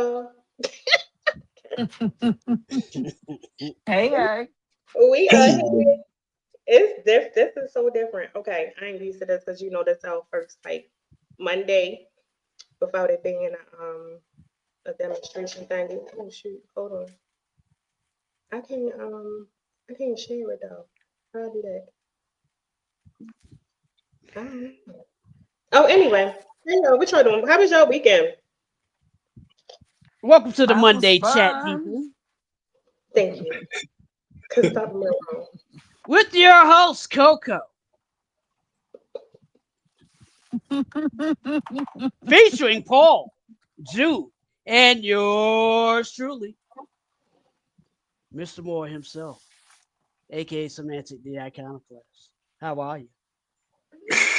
y'all. Hey. We are Hey, here. This is so different. Okay, I ain't used to this because you know this our first like Monday without it being a demonstration thing. Oh shoot, hold on. I can't I can't share it though. How do I do that? I don't know. Oh, anyway, hey, what y'all doing? How was your weekend? Welcome to the Mine was Monday chat, fun. people, Thank you. Cause stop me wrong. with your host Coco, featuring Paul, Jude, and yours truly, Mr. Moore himself, aka Semantic the Iconoclast. How are you?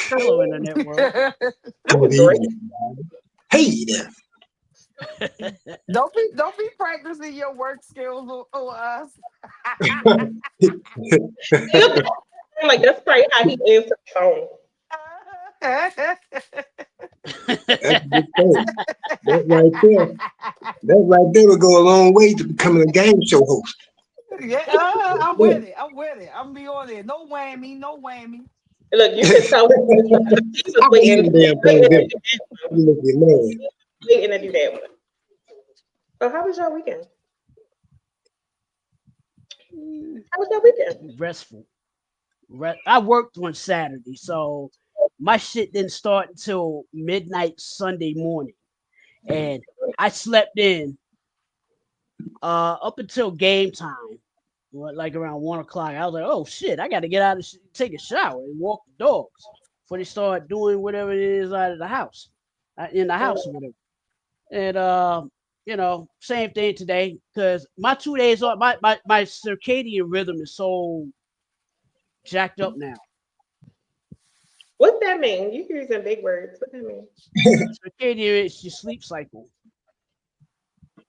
How are Hello, you? internet world. I'm good great. evening. Hey there. don't be practicing your work skills on us. He looked like that's probably how he answered the phone. That's a good thing. That right there. That right there will go a long way to becoming a game show host. Yeah, I'm Yeah. with it. I'm with it. I'm be on it. No whammy. No whammy. Look, you can tell he was I believe waiting, the damn thing waiting to different. You make me mad. waiting to do that one. So how was your weekend? How was your weekend? Restful. I worked on Saturday, so my shit didn't start until midnight Sunday morning, and I slept in up until game time, like around 1 o'clock. I was like, "Oh shit, I got to get out and take a shower and walk the dogs before they start doing whatever it is out of the house, in the Mm, house or whatever." And same thing today because my 2 days off, my circadian rhythm is so jacked up now. what's that mean? You using big words. What that mean? Circadian is your sleep cycle.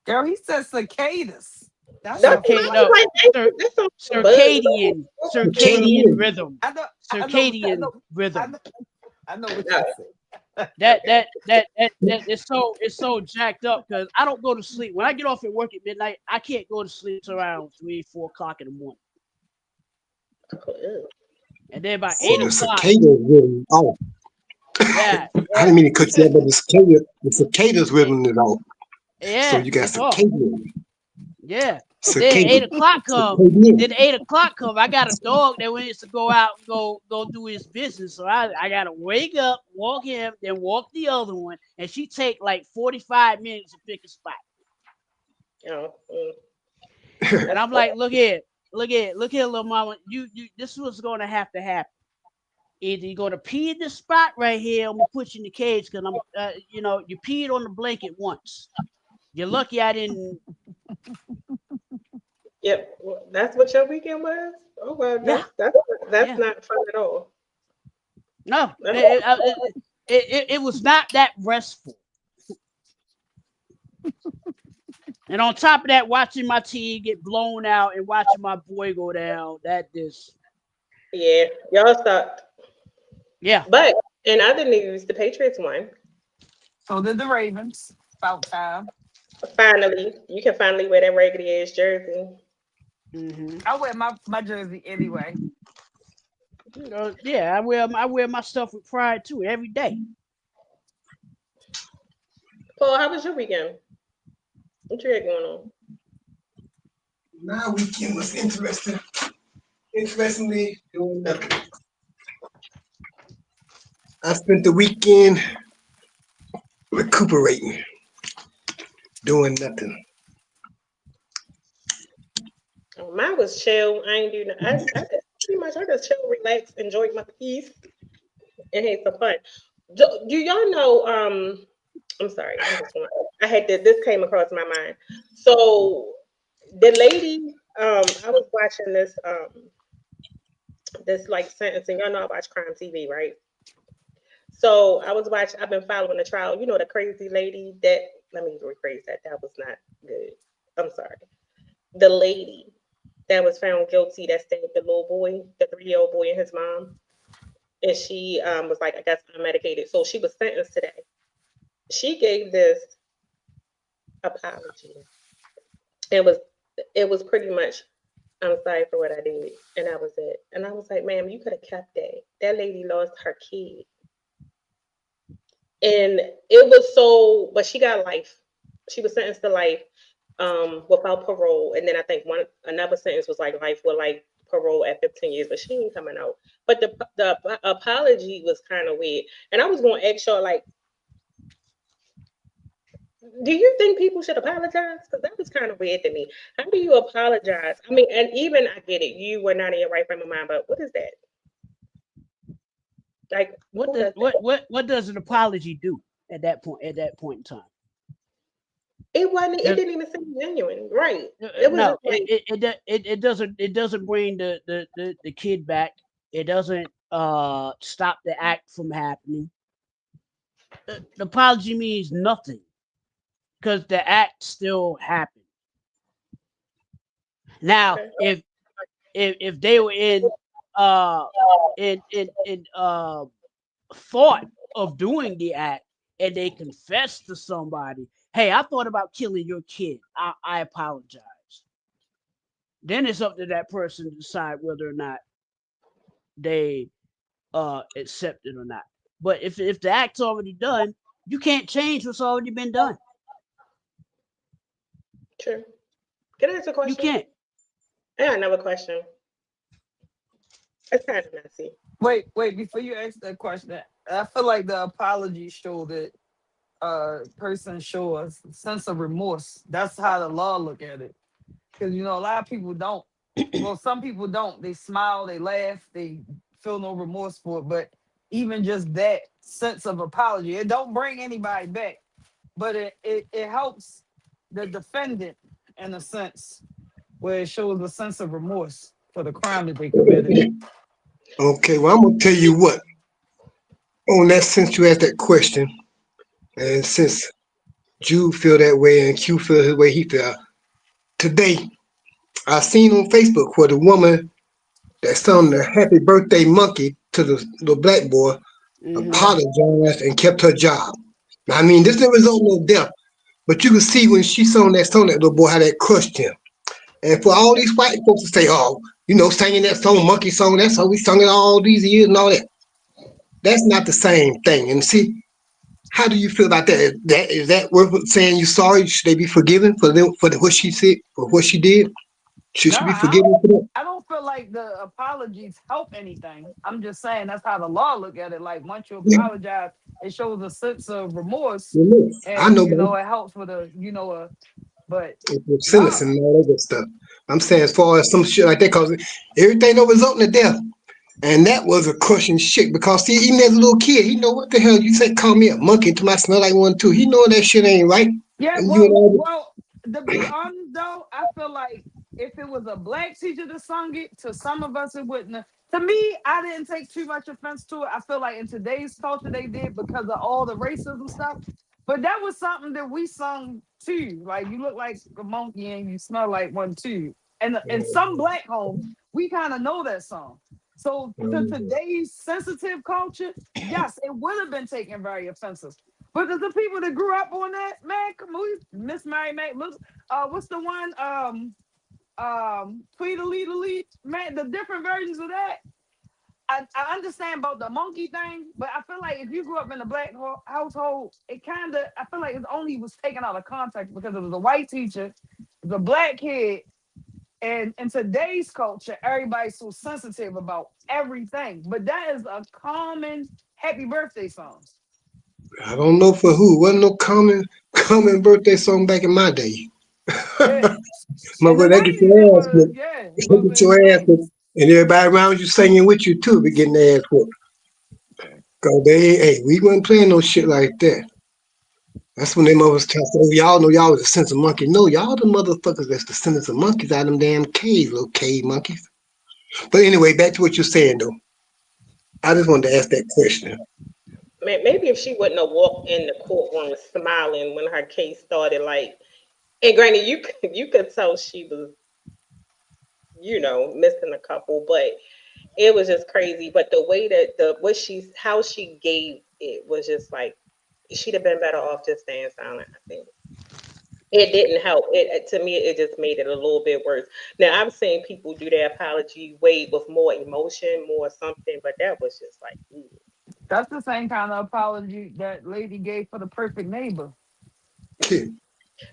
Girl, he said cicadas. That That's sounds what I Circadian, was no, like like. cir- That's some buzz. circadian, Can't circadian hear. rhythm, I know what circadian I rhythm. know I know what No, you said. That okay. that that that, that it's so jacked up because I don't go to sleep when I get off at work at midnight. I can't go to sleep till around 3, 4 o'clock in the morning, Ew. and then by So eight the o'clock, cicadas rhythm off. yeah, I yeah, didn't mean to cut you off, but the cicadas it, rhythm is off. So yeah, you got it's off. circadian. Yeah. Then Circadian. 8 o'clock come. Circadian. Then 8 o'clock come. I got a dog that wants to go out and go do his business. So I gotta wake up, walk him, then walk the other one, and she take like 45 minutes to pick a spot. Oh, And that's I'm like, look here, little mama. You this is what's gonna have to happen. Either you're gonna pee in this spot right here, I'm gonna put you in the cage because you peed on the blanket once. You're lucky I didn't. yep. Well, that's what your weekend was. Oh well, Yeah, that's yeah. not fun at all. No, That's, it was not that restful. And on top of that, watching my team get blown out and watching my boy go down, that just, yeah, y'all sucked. yeah. But in other news, the Patriots won. So did the Ravens. About time. Finally, you can finally wear that raggedy ass jersey. hmm I wear my jersey anyway. Yeah, I wear my stuff with pride too every day. Paul, how was your weekend? What you got going on? My weekend was interesting. Interestingly, doing nothing. I spent the weekend recuperating, doing nothing. Oh, mine was chill. I ain't do no, I pretty much I just chill, relax, enjoyed my peace, and had some fun. Do y'all know? I'm sorry. I'm just going. I had this came across my mind. So the lady, I was watching this like sentencing. Y'all know I watch crime TV, right? So I was watching. I've been following the trial. You know the crazy lady that. Let me rephrase that. That was not good. I'm sorry. The lady that was found guilty that stabbed the little boy, the 3-year-old boy and his mom, and she was like I guess unmedicated. So she was sentenced today. She gave this apology. It was pretty much, I'm sorry for what I did, and that was it. And I was like, ma'am, you could have kept that. That lady lost her kid, and it was so. But she got life. She was sentenced to life, without parole, and then I think another sentence was like life with like parole at 15 years, but she ain't coming out. But the apology was kind of weird, and I was going to ask y'all like, do you think people should apologize? Because that was kind of weird to me. How do you apologize? I mean, and even I get it, you were not in your right frame of mind, but what is that? Like, What who does does that? what does an apology do at that point? At that point in time, It wasn't. It Does- didn't even seem genuine, right? It was no, just like, it doesn't bring the kid back. It doesn't stop the act from happening. The apology means nothing because the act still happened. Now, okay, if they were uh in thought of doing the act and they confess to somebody, hey, I thought about killing your kid. I apologize. Then it's up to that person to decide whether or not they accept it or not. But if the act's already done, you can't change what's already been done. true. Can I ask a You question? can't. I got another question. It's kind of messy. Wait, before you ask that question, I feel like the apology show that person show a sense of remorse. That's how the law look at it. Because you know, a lot of people don't. Well, some people don't. They smile, they laugh, they feel no remorse for it. But even just that sense of apology, it don't bring anybody back, but it helps the defendant in a sense where it shows a sense of remorse for the crime that they committed. Okay, well, I'm gonna tell you what. On that, since you asked that question, and since Jude feel that way and Q feel the way he feel, today I seen on Facebook where the woman that sung the "Happy Birthday Monkey" to the black boy Mm-hmm. apologized and kept her job. Now, I mean, this didn't result in no death, but you could see when she sung that little boy, how that crushed him. And for all these white folks to say, "Oh, singing that song, monkey song, that's how we sung it all these years and all that," that's not the same thing. And see, how do you feel about that? Is that worth saying you sorry? Should they be forgiven for what she said, for what she did? Should No, she be forgiven for that? I don't feel like the apologies help anything. I'm just saying that's how the law look at it. Like once you Yeah, apologize, it shows a sense of remorse, I and know, but it helps with but it's nah. sentencing and all that good stuff. I'm saying as far as some shit like that, because everything that resulted in death, and that was a crushing shit. Because see, even as a little kid, he know what the hell you say. Call me a monkey to my smell like one too. He know that shit ain't right. Yeah, And you and all to be honest though, I feel like if it was a black teacher that sung it, to some of us it wouldn't. To me, I didn't take too much offense to it. I feel like in today's culture they did because of all the racism stuff. But that was something that we sung too. Like you look like a monkey and you smell like one too. And in some black homes, we kind of know that song. So to today's sensitive culture, yes, it would have been taken very offensive. But the people that grew up on that, man, come on, Miss Mary Mac, look, what's the one, Tweedledee, man, the different versions of that. I understand about the monkey thing, but I feel like if you grew up in a black household, I feel like it only was taken out of context because it was a white teacher, it was a black kid, and in today's culture, everybody's so sensitive about everything. But that is a common happy birthday song. I don't know for who. Wasn't no common birthday song back in my day. Yeah. In the Mother, they get 90s, it your ass was, whooped. yeah. They But get in the your ass 90s, whooped. And everybody around you singing with you too, be getting their ass whooped. Cause hey, we wasn't playing no shit like that. That's when they mothers tell us, oh, y'all know y'all was a sense of monkey. No, y'all the motherfuckers that's the descendants of monkeys out of them damn caves, little cave monkeys. But anyway, back to what you're saying though. I just wanted to ask that question. Maybe if she wouldn't have walked in the courtroom smiling when her case started, like, and granted, you could tell she was, missing a couple, but it was just crazy. But the way that how she gave it was just like she'd have been better off just staying silent, I think. It didn't help. To me, it just made it a little bit worse. Now I've seen people do their apology way with more emotion, more something, but that was just like, ooh. That's the same kind of apology that lady gave for the perfect neighbor.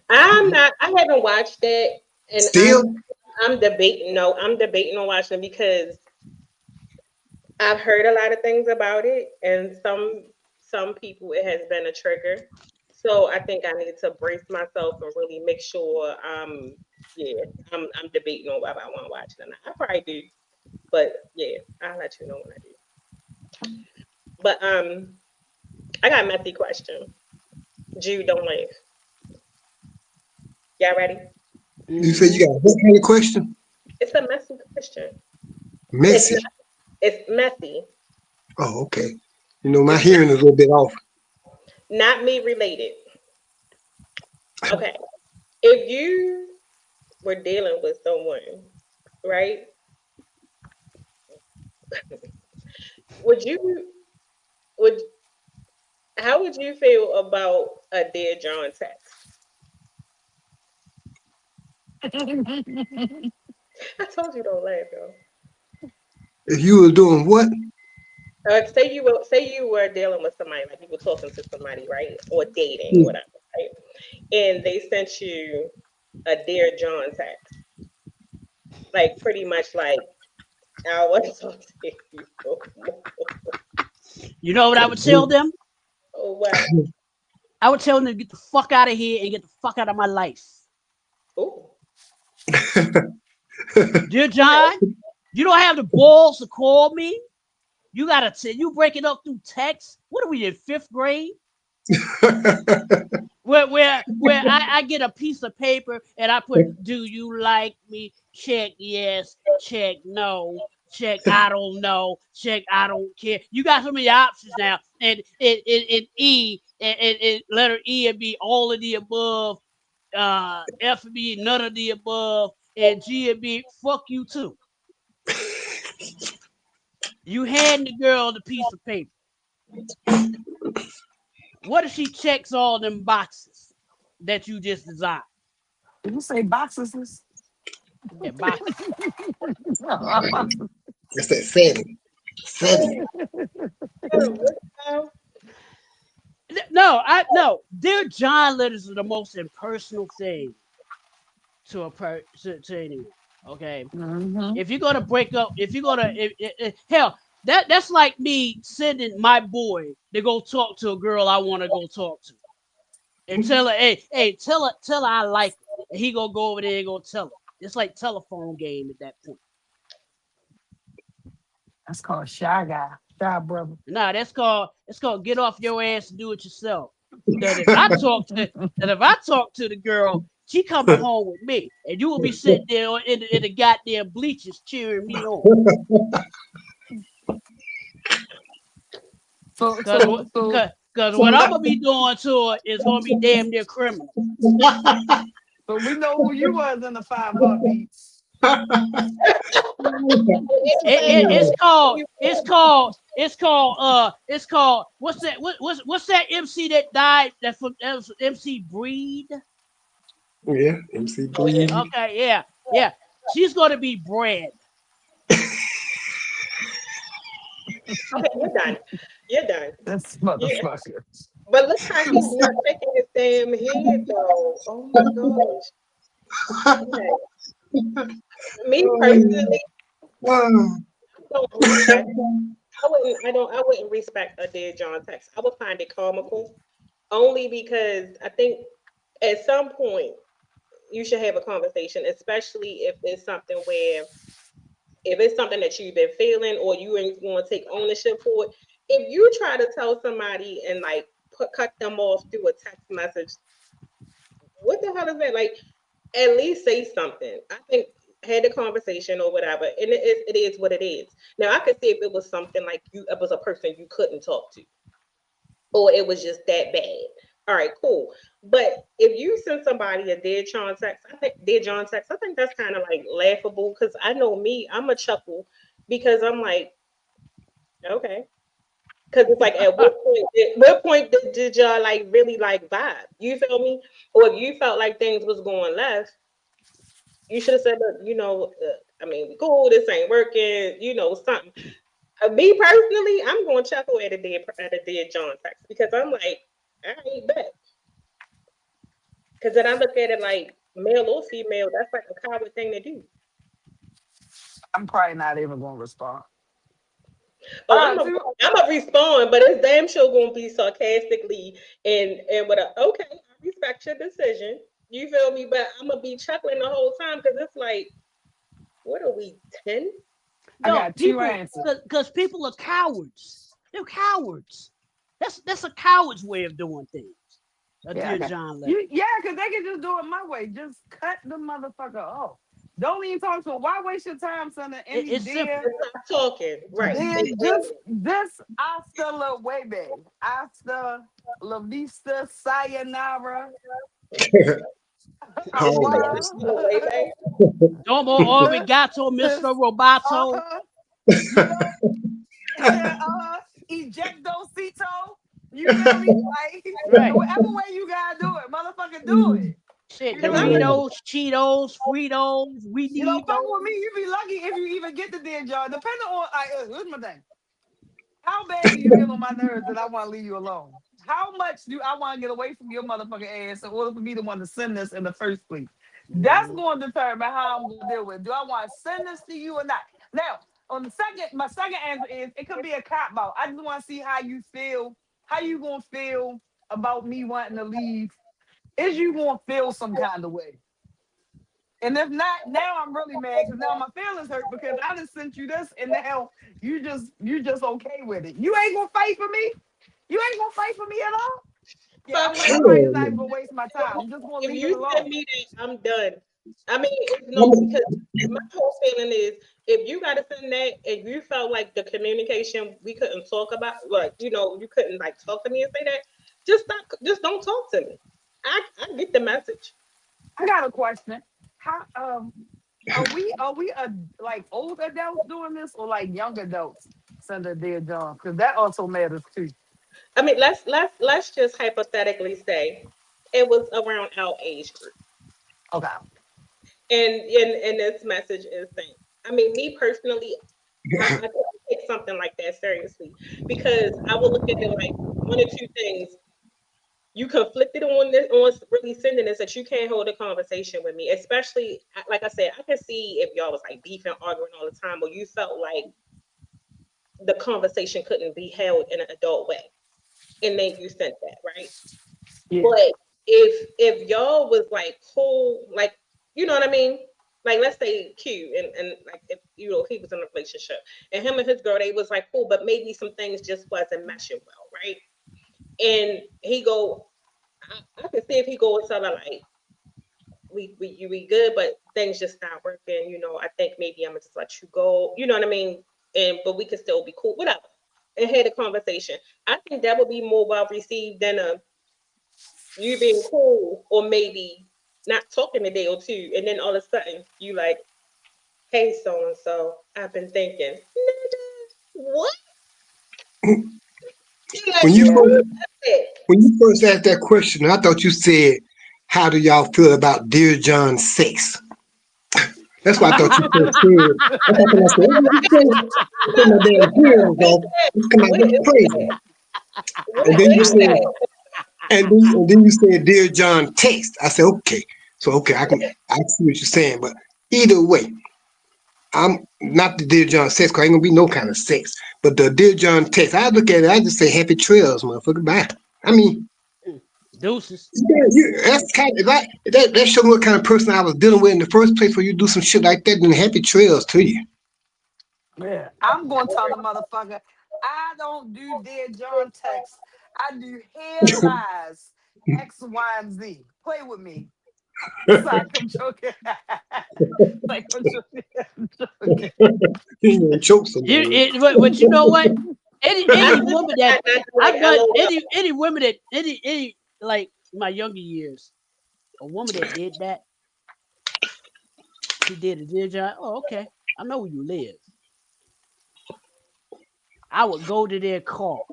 I haven't watched that, and Still, I'm debating. No, I'm debating on watching it because I've heard a lot of things about it, and some people it has been a trigger. So I think I need to brace myself and really make sure. Yeah, I'm debating on whether I want to watch it or not. I probably do, but yeah, I'll let you know when I do. But I got a messy question. Jude, don't laugh. Y'all ready? you said Mhm. you got what kind of question? It's a messy question. It's Messy. not. It's messy. Oh, okay. You know, my It's not hearing is a little bit off. not me related. Okay. If you were dealing with someone, right? Would you would how would you feel about a Dear John text? I told you don't laugh, yo. If you were doing what? Say you were dealing with somebody, like you were talking to somebody, right? Or dating, whatever, right? And they sent you a Dear John text. Like pretty much like I want to talk to you. You know what I would tell them? Oh what? I would tell them to get the fuck out of here and get the fuck out of my life. Oh, Dear okay. John, you don't have the balls to call me. You gotta you break it up through text. What are we in fifth grade? Where I get a piece of paper and I put, do you like me? Check yes, check no, check I don't know, check I don't care. You got so many options now. And in E and letter E would be all of the above, F would be none of the above, and G would be fuck you too. You hand the girl the piece of paper. What if she checks all them boxes that you just designed? Did you say boxes? Yeah, boxes. It's that setting. Setting. What now? No, I no. Dear John letters are the most impersonal thing to to anyone. Okay, Hmm. if you're gonna break up, if you're gonna hell, that's like me sending my boy to go talk to a girl I want to go talk to and tell her, hey, tell her I like her, and he gonna go over there and go tell her. It's like telephone game at that point. That's called shy guy, shy brother. Nah, it's called get off your ass and do it yourself. That if I talk to that if I talk to the girl, she coming home with me, and you will be sitting there in the goddamn bleachers cheering me on. So Cause so so cause what I'm gonna be doing to her is gonna be damn near criminal. so we know who you was in the five heartbeats. Anything else you it's called what's that MC that died that was MC Breed? Yeah, MC oh yeah. Breed. Okay, yeah. She's gonna be Brand. Okay, you're done. You're done. This Yeah. motherfucker. But look how he's not shaking his damn head though. Oh my gosh. Okay. Me personally, Oh, I don't respect I wouldn't respect a Dear John text. I would find it comical. Only because I think at some point you should have a conversation, especially if it's something that you've been feeling or you ain't going to take ownership for it. If you try to tell somebody and like cut them off through a text message, what the hell is that? Like, at least say something. I think had a conversation or whatever, and it is what it is. Now I could see if it was something like it was a person you couldn't talk to, or it was just that bad. All right, cool. But if you send somebody a dead John text, I think that's kind of like laughable because I know me, I'm a chuckle because I'm like, okay, Because it's like, at what point did y'all like really like vibe? You feel me? Or if you felt like things was going left, you should have said, look, I mean, we cool. This ain't working. Something. Me personally, I'm going to chuckle at a dead John text because I'm like, I ain't bet. Because then I look at it like male or female, that's like a coward thing to do. I'm probably not even gonna respond. Oh, All I'm right, a, see, I'm a respond, but it's damn sure gonna be sarcastically and with a okay, I respect your decision. You feel me? But I'm gonna be chuckling the whole time because it's like, what are we 10? I No, got two people, answers. because people are cowards. They're cowards. That's a coward's way of doing things. A Yeah, dear okay. John Legend. Yeah, because they can just do it my way. Just cut the motherfucker off. Don't even talk to him. Why waste your time sending any It's dear, simple. Stop talking, right? dear, Exactly. this hasta la baby. Hasta la vista, sayonara, au Did you say Oh, revoir. that way back? Domo arigato, Mr. Roboto. uh-huh, you know, ejectocito. You feel me? Like, Right. whatever way you gotta do it, motherfucker, do it. Shit, You know what I Right. mean? Doritos, Cheetos, Fritos, we You know, need fuck those. with me. You be lucky if you even get the dead job. Depending on, here's my thing. How bad do you get on my nerves that I want to leave you alone? How much do I want to get away from your motherfucking ass in order for me to want to send this in the first place? That's Mhm. going to determine how I'm going to deal with it. Do I want to send this to you or not? Now, my second answer is it could be a cop out. I just want to see how you feel, how you going to feel about me wanting to leave. Is you going to feel some kind of way? And if not, now I'm really mad because now my feelings hurt because I just sent you this and now you just okay with it. You ain't gonna fight for me. You ain't gonna fight for me at all. Yeah, Fuck I'm probably no. just not even gonna waste my time. I'm just gonna If leave it you send alone. me that, I'm done. I mean, it's no, because my whole feeling is if you got to send that and you felt like the communication we couldn't talk about, like you couldn't like talk to me and say that, just stop. Just don't talk to me. I get the message. I got a question. How are we like old adults doing this or like young adults sending their jobs? Because that also matters too. I mean, let's just hypothetically say it was around our age group, Okay. and this message is saying. I mean, me personally, I couldn't take something like that seriously because I would look at it like one or two things. You conflicted on this on really sending this that you can't hold a conversation with me, especially like I said, I can see if y'all was like beefing, arguing all the time, or you felt like the conversation couldn't be held in an adult way, and then you sent that, right? Yeah. But if y'all was like cool, like you know what I mean? Like let's say Q and like if he was in a relationship and him and his girl they was like cool, but maybe some things just wasn't meshing well, right? And he go, I can see if he go and tell her like we good, but things just not working. I think maybe I'm gonna just let you go. You know what I mean? And but we can still be cool, whatever. And had a conversation. I think that would be more well received than you being cool or maybe not talking a day or two, and then all of a sudden you like, hey, so and so, I've been thinking, nigga, what? You like when you Yeah. first, it. when you first asked that question, I thought you said, "How do y'all feel about Dear John 6?" That's what I thought you first said. That's what I said. "Oh, you put my damn hearing Wait, off. It's come out just crazy." And then you wait, said, and then you said, "Dear John, text." I said, "Okay." So okay, I see what you're saying, but either way, I'm not the Dear John sex, 'cause ain't gonna be no kind of sex. But the Dear John text, I look at it, I just say happy trails, motherfucker. Bye. I mean, Deuces. yeah, that's kind of like that shows what kind of person I was dealing with in the first place. Where you do some shit like that, then happy trails to you. Yeah. I'm gonna tell the motherfucker, I don't do dead John text. I do hair lies. X, Y, and Z. Play with me. Sorry, I'm joking. Like I'm joking. I'm joking. You gonna choke somebody. But you know what? I Any just woman that got not to like I've done LOL. any women that any like my younger years, a woman that did that, she did a dear job. Oh, okay. I know where you live. I would go to their car.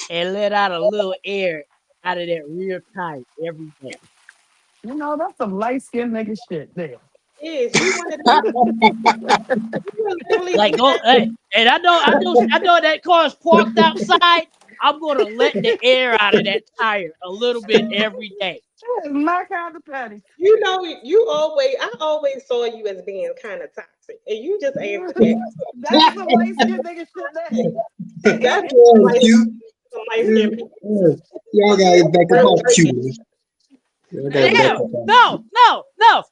and let out a little air out of that rear tire every day. You know, that's some light skinned nigga shit there. Is you want to literally Like do go, that? hey, and I know that car is parked outside. I'm gonna let the air out of that tire a little bit every day. That is my kind of petty. You know, I always saw you as being kind of toxic, and you just answered that. That's some light skinned nigga shit there. That's Yeah, like you. some light skinned people. Y'all gotta get back up off you, man. Y'all gotta get back Yeah, up off no,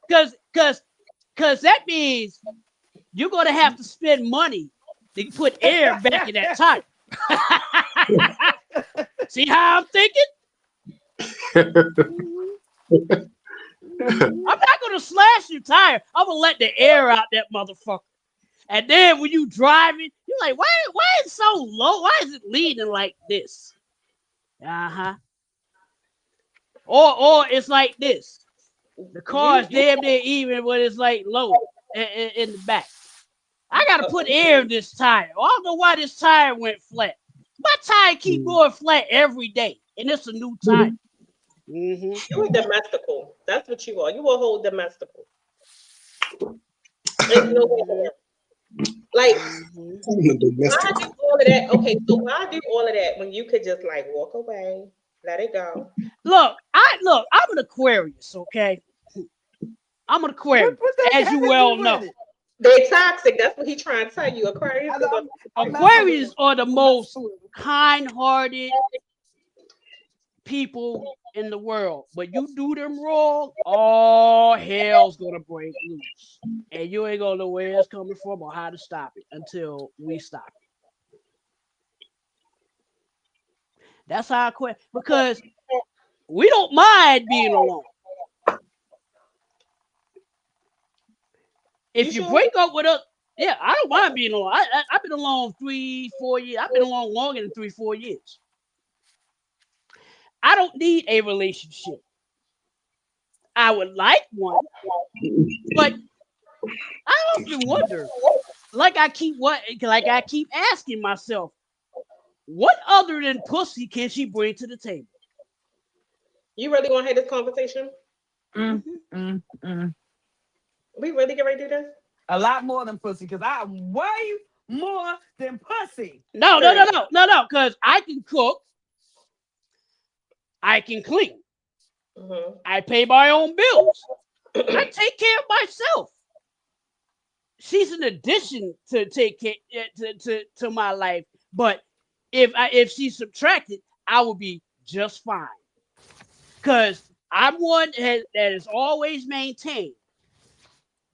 cause that means you're gonna have to spend money to put air back in that tire. See how I'm thinking? I'm not gonna slash your tire. I'm gonna let the air out that motherfucker. And then when you driving, you're like, why is it so low? Why is it leaning like this? Uh-huh. Or it's like this. The car is damn near even when it's like low in the back. I gotta put air in this tire. I don't know why this tire went flat. My tire keep going flat every day, and it's a new tire. Mm-hmm. You a domestical. That's what you are. You a whole domestical. There's no way there. Like, you. why do all of that? Okay, so why do all of that when you could just like walk away, let it go? Look, I'm an Aquarius, okay? I'm an Aquarius, What that as got you to well do know. with it? They're toxic. That's what he's trying to tell you. Aquarius is I'm not Aquarius for are the most kind-hearted people in the world. But you do them wrong, all hell's gonna break loose. And you ain't gonna know where it's coming from or how to stop it until we stop it. That's how I quit. Because we don't mind being alone. If you sure? break up with us, yeah, I don't mind being alone. I've been alone 3-4 years. I've been alone longer than 3-4 years. I don't need a relationship. I would like one, but I often wonder, like I keep asking myself, what other than pussy can she bring to the table? You really want to have this conversation? Mm. We really get ready to do this? A lot more than pussy, because I way more than pussy. No, because I can cook, I can clean, I pay my own bills, I take care of myself. She's an addition to take care to my life, but if she's subtracted, I would be just fine. Because I'm one that is always maintained.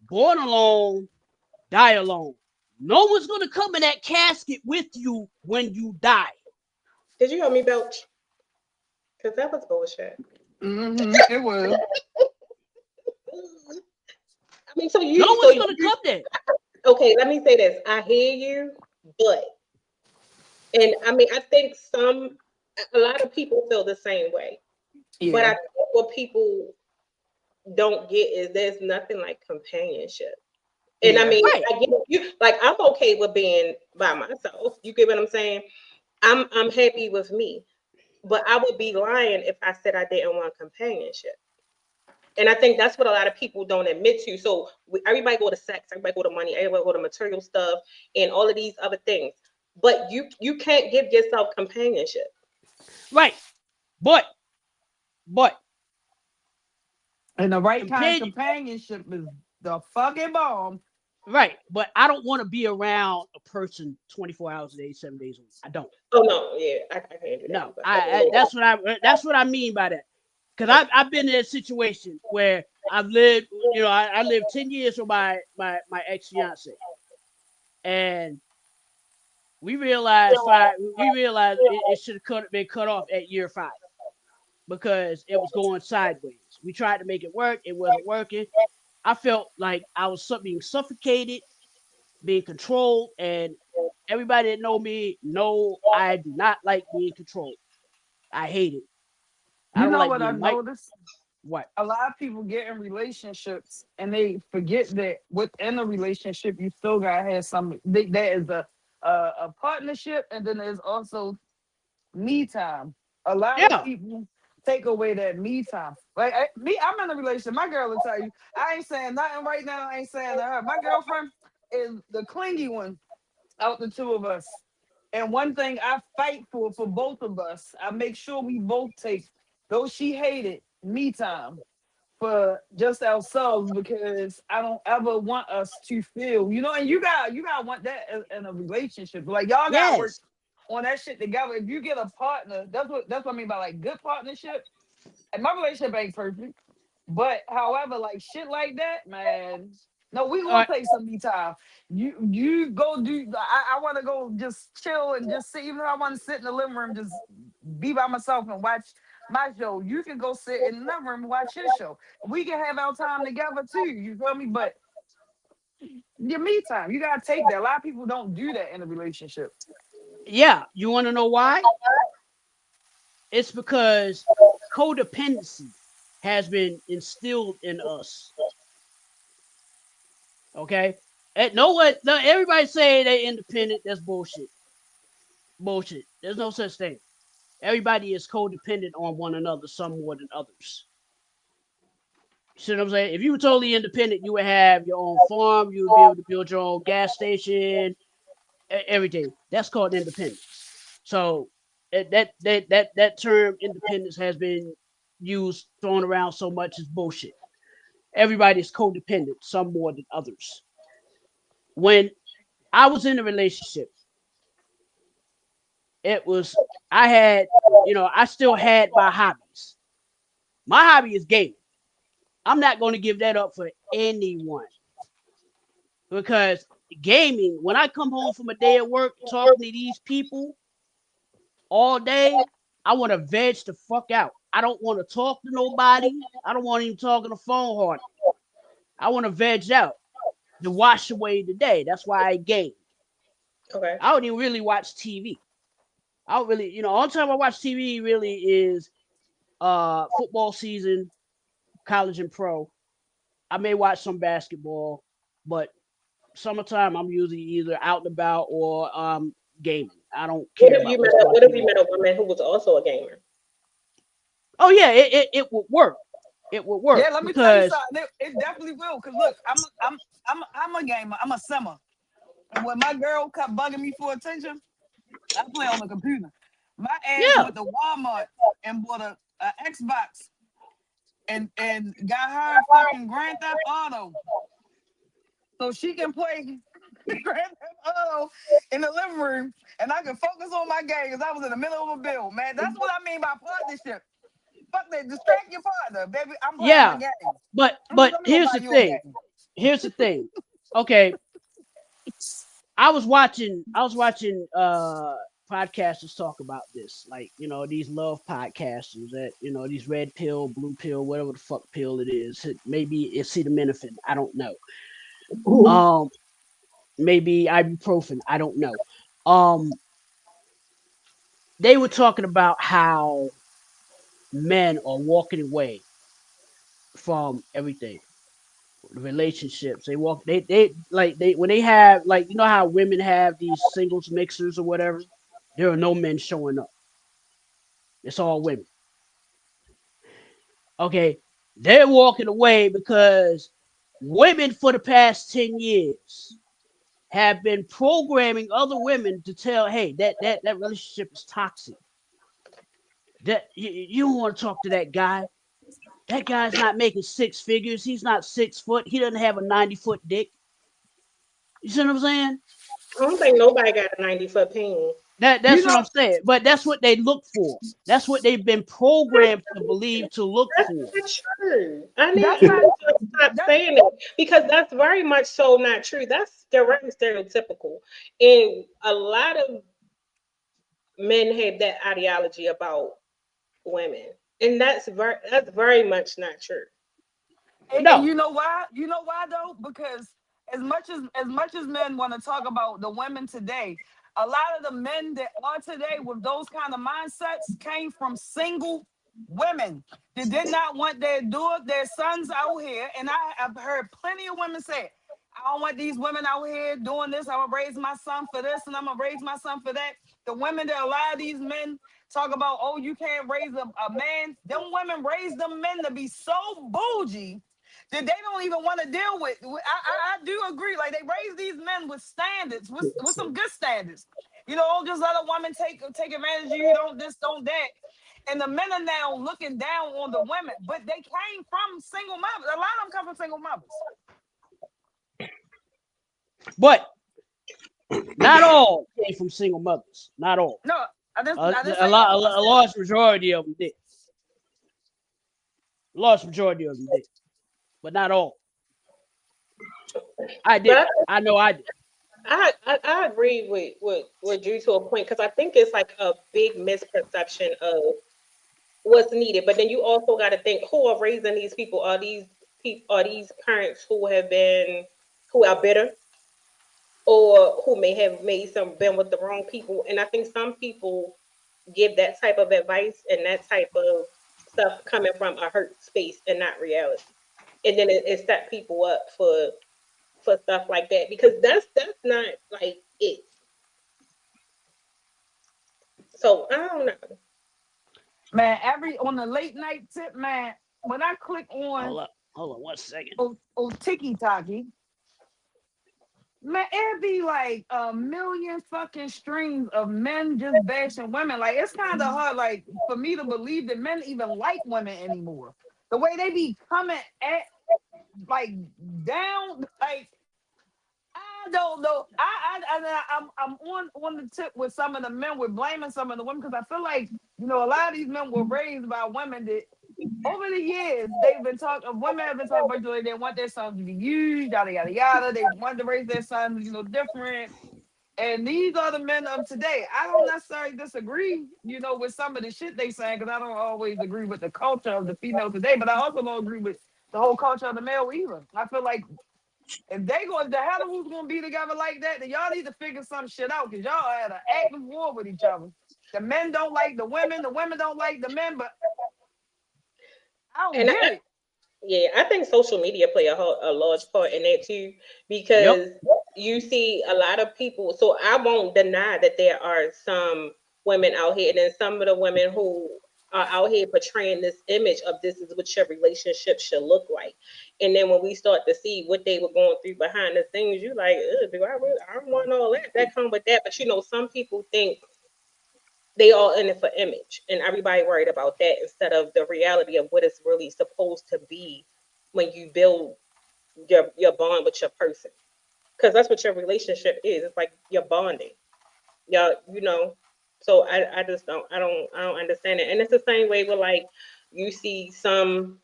Born alone, die alone. No one's gonna come in that casket with you when you die. Did you help me belch? Because that was bullshit. It was. I mean, so you. No So one's gonna you, come there. okay, let me say this. I hear you, but, and I mean, I think a lot of people feel the same way. But I Yeah. think what people don't get is there's nothing like companionship. And I Yeah. mean, Right. I get you. Like, I'm okay with being by myself. You get what I'm saying? I'm happy with me, but I would be lying if I said I didn't want companionship. And I think that's what a lot of people don't admit to. So everybody go to sex, everybody go to money, everybody go to material stuff, and all of these other things. But you can't give yourself companionship. Right. But And the right kind of companion companionship is the fucking bomb. right. But I don't want to be around a person 24 hours a day, 7 days a week. I don't. Oh no, yeah, I can't do that. No. But That's what I mean by that. Because I've been in a situation where I've lived, I lived 10 years with my ex fiance, and we realized it should have been cut off at year 5 because it was going sideways. We tried to make it work, it wasn't working. I felt like I was being suffocated, being controlled, and everybody that know me know I do not like being controlled. I hate it. I You don't know like what I being like noticed? what? A lot of people get in relationships and they forget that within a relationship you still gotta have some. There is a partnership, and then there's also me time. A lot of Yeah. people take away that me time. Like me, I'm in a relationship. My girl will tell you, I ain't saying nothing right now. I ain't saying to her. My girlfriend is the clingy one out the two of us. And one thing I fight for both of us, I make sure we both take, though she hated me time for just ourselves because I don't ever want us to feel, and you gotta want that in a relationship. Like y'all gotta work Yes. on that shit together. If you get a partner, that's what I mean by like good partnership. And my relationship ain't perfect, but however, like shit like that, man. No, we All gonna right. take some me time. You go do. I want to go just chill and just sit. Even though I want to sit in the living room, just be by myself and watch my show. You can go sit in the living room and watch his show. We can have our time together too. You feel me? But your me time, you gotta take that. A lot of people don't do that in a relationship. Yeah. You want to know why? It's because codependency has been instilled in us. Okay. And no one, no, everybody say they independent. That's bullshit. Bullshit. There's no such thing. Everybody is codependent on one another, some more than others. You see what I'm saying? If you were totally independent, you would have your own farm. You would be able to build your own gas station, everything. That's called independence. So that term independence has been used, thrown around so much is bullshit. Everybody's codependent, some more than others. When I was in a relationship, it was I had, I still had my hobbies. My hobby is gaming. I'm not going to give that up for anyone because gaming, when I come home from a day of work talking to these people all day, I want to veg the fuck out. I don't want to talk to nobody. I don't want to even talk on the phone hard. I want to veg out to wash away the day. That's why I game. Okay. I don't even really watch TV. I don't really, all the time I watch TV really is football season, college and pro. I may watch some basketball, but summertime I'm usually either out and about or gaming. I don't What care if you about met what's a on What if you TV. met a woman who was also a gamer? Oh yeah, it would work. It would work Yeah, let me tell you because something. It definitely will. Cause look, I'm a gamer. I'm a simmer. And when my girl kept bugging me for attention, I play on the computer. My ass yeah, went to Walmart and bought a Xbox and got her fucking Grand Theft Auto so she can play Grand Theft Auto in the living room and I can focus on my game because I was in the middle of a build. Man, that's what I mean by partnership. Fuck that, distract your partner, baby. I'm playing my yeah. game. But Let me, but let me go here's buy the you a thing. game. Here's the thing. Okay, I was watching podcasters talk about this, like these love podcasters that these red pill, blue pill, whatever the fuck pill it is. Maybe it's acetaminophen. I don't know. Um, maybe ibuprofen. I don't know. Um, they were talking about how men are walking away from everything, relationships. They when they have, like, how women have these singles mixers or whatever. There are no men showing up. It's all women. Okay, they're walking away because women for the past 10 years have been programming other women to tell, hey, that relationship is toxic. That you don't want to talk to that guy. That guy's not making six figures. He's not 6 foot. He doesn't have a 90-foot dick. You see what I'm saying? I don't think nobody got a 90-foot ping. You That's what know, I'm saying. But that's what they look for. That's what they've been programmed to believe to look That's for. not true. I need that's you not to stop that's saying it because that's very much so not true. That's very stereotypical. And a lot of men have that ideology about women. And that's very much not true. and No. you know why? You know why though? Because as much as men want to talk about the women today, a lot of the men that are today with those kind of mindsets came from single women that did not want their sons out here. And I have heard plenty of women say, I don't want these women out here doing this. I'm gonna raise my son for this, and I'm gonna raise my son for that. The women that allow these men talk about, oh, you can't raise a man. Them women raise them men to be so bougie that they don't even want to deal with. I do agree. Like, they raise these men with standards, with some good standards. You know, don't just let a woman take advantage of you. Don't this, don't that. And the men are now looking down on the women, but they came from single mothers. A lot of them come from single mothers. But not all came from single mothers. Not all. No, I didn't say A large majority of them did. Large majority of them did, but not all. I did. But I know I did. I agree with you to a point, because I think it's like a big misperception of what's needed. But then you also got to think, who are raising these people? Are these parents who are bitter, or who may have been with the wrong people? And I think some people give that type of advice and that type of stuff coming from a hurt space and not reality. And then it set people up for stuff like that, because that's not like it. So I don't know. Man, on the late night tip, man, when I click Hold on on 1 second. Tiki Taki, man, it'd be like a million fucking streams of men just bashing women. Like, it's kind of hard, like, for me to believe that men even like women anymore. The way they be coming at, like, down, like, I don't know. I'm on the tip with some of the men. We're blaming some of the women, because I feel like, you know, a lot of these men were raised by women that over the years they've been talking. Women have been talking about they want their sons to be used, yada yada yada. They want to raise their sons, you know, different. And these are the men of today. I don't necessarily disagree, you know, with some of the shit they saying, because I don't always agree with the culture of the female today. But I also don't agree with the whole culture of the male either. I feel like if the Hannibals gonna be together like that, then y'all need to figure some shit out, because y'all had an active war with each other. The men don't like the women don't like the men, but I don't And get it. yeah, I think social media play a large part in that too, Yep. because you see a lot of people. So I won't deny that there are some women out here, and then some of the women who are out here portraying this image of this is what your relationship should look like. And then when we start to see what they were going through behind the scenes, you like, ugh, I don't want all that come with that. But you know, some people think they all in it for image, and everybody worried about that instead of the reality of what it's really supposed to be when you build your bond with your person, because that's what your relationship is. It's like you're bonding, y'all, you know. So I just don't understand it. And it's the same way with, like, you see some,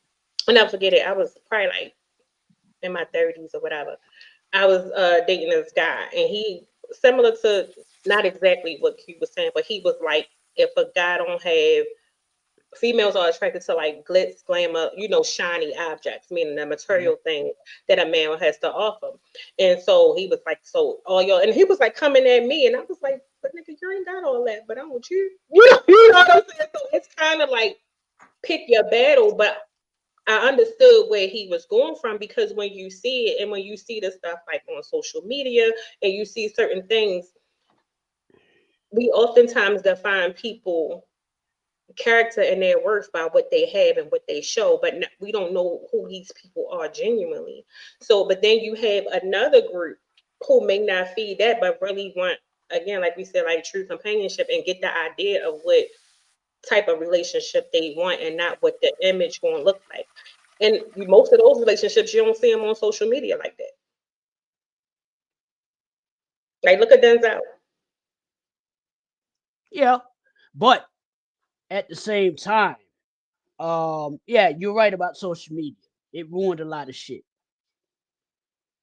I'll never forget it. I was probably like in my 30s or whatever. I was dating this guy, and he, similar to, not exactly what he was saying, but he was like, if a guy don't have, females are attracted to like glitz, glamour, you know, shiny objects, meaning the material thing that a man has to offer. And so he was like, so all y'all, and he was like coming at me, and I was like, but nigga, you ain't got all that, but I want you. You know what I'm saying? So it's kind of like pick your battle, but I understood where he was going from, because when you see it, and when you see the stuff like on social media, and you see certain things, we oftentimes define people character and their worth by what they have and what they show, but we don't know who these people are genuinely. So, but then you have another group who may not feed that, but really want, again, like we said, like true companionship, and get the idea of what type of relationship they want, and not what the image going to look like. And most of those relationships, you don't see them on social media like that. Like, look at Denzel. Yeah. But at the same time, yeah, you're right about social media. It ruined a lot of shit.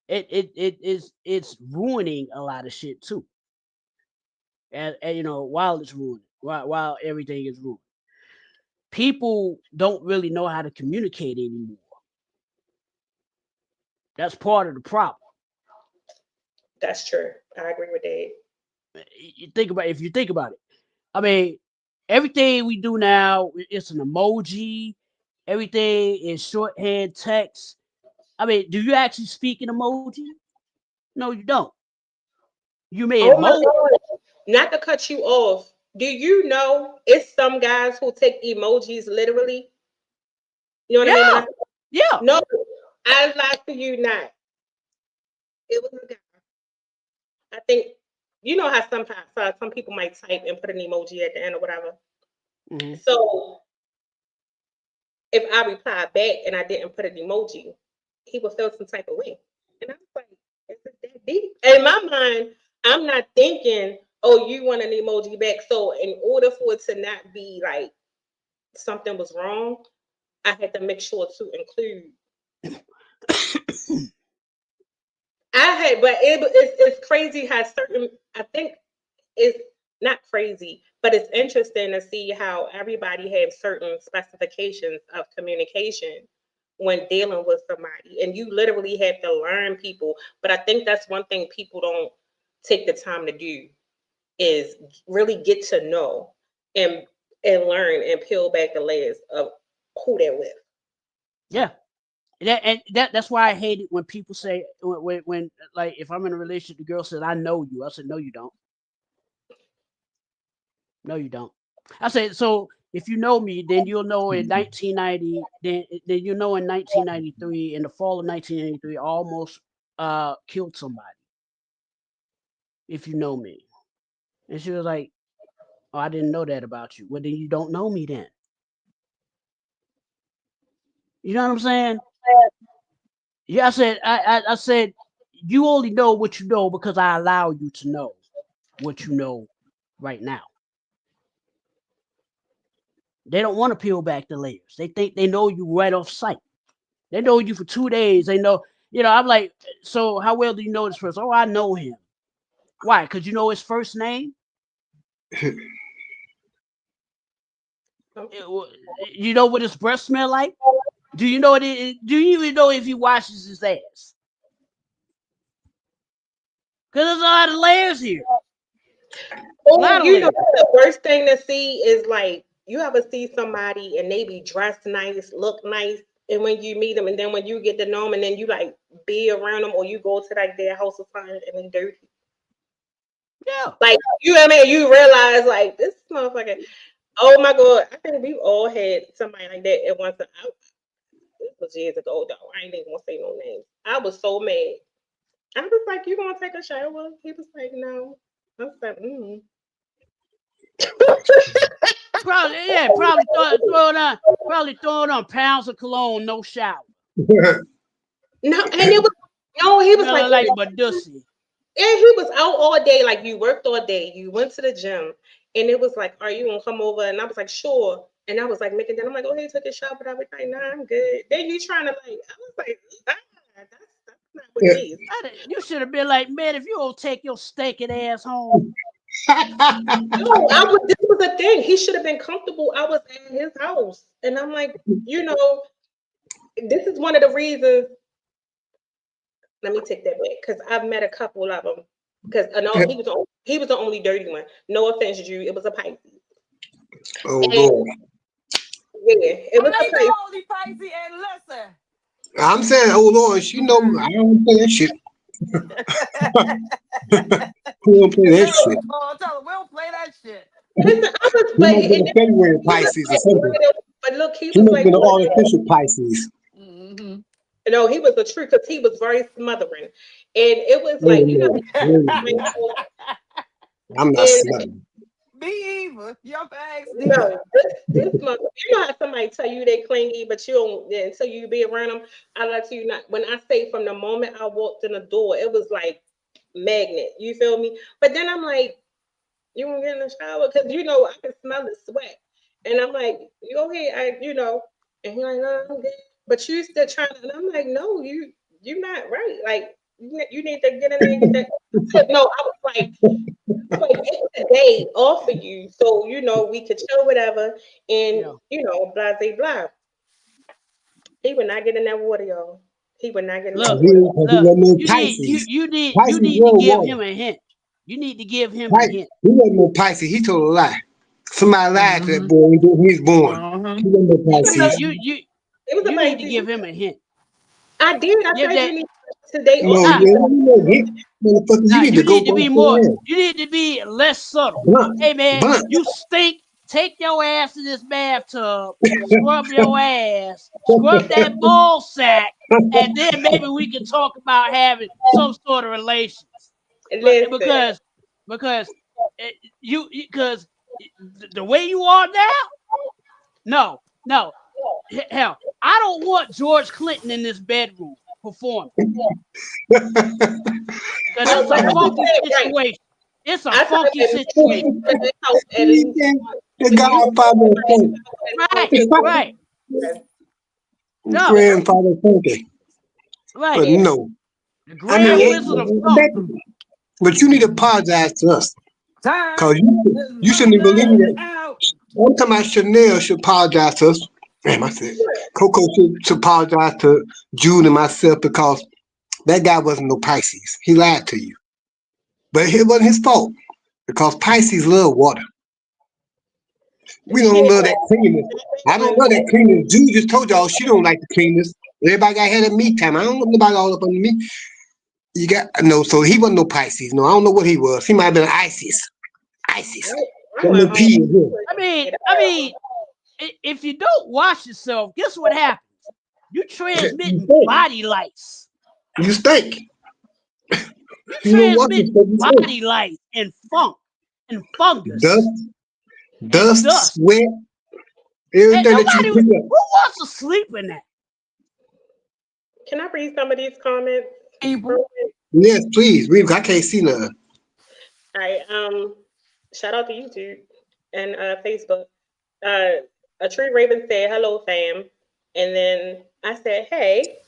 It's ruining a lot of shit too. And you know, while it's ruining, while everything is ruined, people don't really know how to communicate anymore. That's part of the problem. That's true. I agree with that. If you think about it, I mean, everything we do now, it's an emoji. Everything is shorthand text. I mean, do you actually speak in emoji? No, you don't. You may Oh my emote. God. Not to cut you off. Do you know it's some guys who take emojis literally? You know what I mean? When Yeah, yeah. no, I lie to you not. It was a guy. I think you know how sometimes some people might type and put an emoji at the end or whatever. hmm So if I replied back and I didn't put an emoji, he would feel some type of way. And I was like, is it that deep? In my mind, I'm not thinking, oh, you want an emoji back. So in order for it to not be like something was wrong, I had to make sure to include. It's crazy how certain, I think it's not crazy, but it's interesting to see how everybody has certain specifications of communication when dealing with somebody. And you literally have to learn people. But I think that's one thing people don't take the time to do is really get to know and learn and peel back the layers of who they're with. Yeah. That's why I hate it when people say when like if I'm in a relationship, the girl says I know you. I said no, you don't. No, you don't. I said so. If you know me, then you'll know in 1990. Then you know in 1993, in the fall of 1993, I almost killed somebody. If you know me, and she was like, "Oh, I didn't know that about you." Well, then you don't know me then. You know what I'm saying? Yeah, I said you only know what you know because I allow you to know what you know right now. They don't want to peel back the layers. They think they know you right off sight. They know you for 2 days. They know, I'm like, so how well do you know this person? Oh, I know him. Why? Because you know his first name? You know what his breath smell like? Do you know do you even know if he washes his ass? Because there's a lot of layers here. A Oh, lot of you know, layers. the worst thing to see is like you ever see somebody and they be dressed nice, look nice, and when you meet them, and then when you get to know them, and then you like be around them, or you go to like their house or something, and they dirty. Yeah. Like you know what I mean? You realize like this motherfucker. Oh my god! I think we all had somebody like that at one time. This was years ago though. I ain't even gonna say no names. I was so mad. I was like, "You gonna take a shower?" He was like, "No." I was like, "Mm." Probably throwing on pounds of cologne, no shower. No, and it was no. He was like, Smelling like Badussy. yeah, he was out all day. Like you worked all day. You went to the gym, and it was like, "Are you gonna come over?" And I was like, "Sure." And I was like making that. I'm like, "Oh, he took a shower," but I was like, "Nah, I'm good." Then you trying to like, I was like, ah, that's not what it Yeah. is. You should have been like, man, if you don't take your stinking ass home. No, I was. This was the thing. He should have been comfortable. I was at his house, and I'm like, this is one of the reasons. Let me take that back because I've met a couple of them. Because no, he was the only dirty one. No offense, Drew. It was a Pisces. Oh And Lord. yeah, it was I a ain't no Pisces. holy Pisces, and listen. I'm saying, oh Lord, she know I don't play that shit. Who don't play that shit? Oh, tell her we don't play that shit. Listen, I was He like, might be a February he was Pisces or like one something. of them, but look, he He was must like be an one of them. artificial Pisces. Mm-hmm. No, he was the truth because he was very smothering, and it was Oh like Lord. Oh, I'm not and smothering. Me either. Your bags neither. no, this month, you know how somebody tell you they clingy, but you don't yeah, until you be around them. I let you not. When I say from the moment I walked in the door, it was like magnet. You feel me? But then I'm like, you won't get in the shower because I can smell the sweat, and I'm like, you go ahead, and he's like, no, I'm good. But you still trying to, and I'm like, no, you're not right. Like you need to get in there and get that. I said, no, I was like, it's a day off for you, so we could chill whatever, and Yeah. blah blah blah. He would not get in that water, y'all. He would not get in that Look, Cause he, water. cause he look. wasn't no You need you Pisces. you need you Pisces need to love give water. him a hint. You need to give him a hint. He wasn't no Pisces. He told a lie. Somebody lied to that Mm-hmm. boy when he was born. Mm-hmm. He wasn't no It You was a, need Pisces. you you it was a you need to Pisces. give him a hint. I did. I Give said you that need. Today No, also, motherfuckers, Nah, you need to go wash your ass. you need to be less subtle. Blunt, Hey man, blunt. you stink. Take your ass in this bathtub, scrub your ass, scrub that ball sack, and then maybe we can talk about having some sort of relations. But listen, because because the way you are now, no, hell, I don't want George Clinton in this bedroom performing. Because it's a like you funky said, right? situation. It's a I thought funky that situation. in this house at least The with you. Godfather of Funky. Right. No, Grandfather Funky. right. But no. The I Grand mean, Wizard of Funk. but you need to apologize to us. Time Because is you shouldn't believe running that. out. One time I Chanel should apologize to us. Damn, I said Coco should apologize to Jude and myself because that guy wasn't no Pisces. He lied to you. But it wasn't his fault because Pisces love water. We don't love that cleanness. I don't love that cleanness. Jude just told y'all she don't like the cleanness. Everybody got had at me time. I don't know nobody all up under me. You got no, so he wasn't no Pisces. No, I don't know what he was. He might have been an Isis. Isis. Got no P in here. I mean, if you don't wash yourself, guess what happens? You transmitting body lice. You stink. You You don't watch transmitting yourself. You stink. body lice and funk and fungus. Dust, sweat, And everything that nobody you who pick up. wants to sleep in that? Can I read some of these comments? People. Yes, please. I can't see none. All right. Shout out to YouTube and Facebook. A tree raven said, "Hello, fam," and then I said, "Hey,"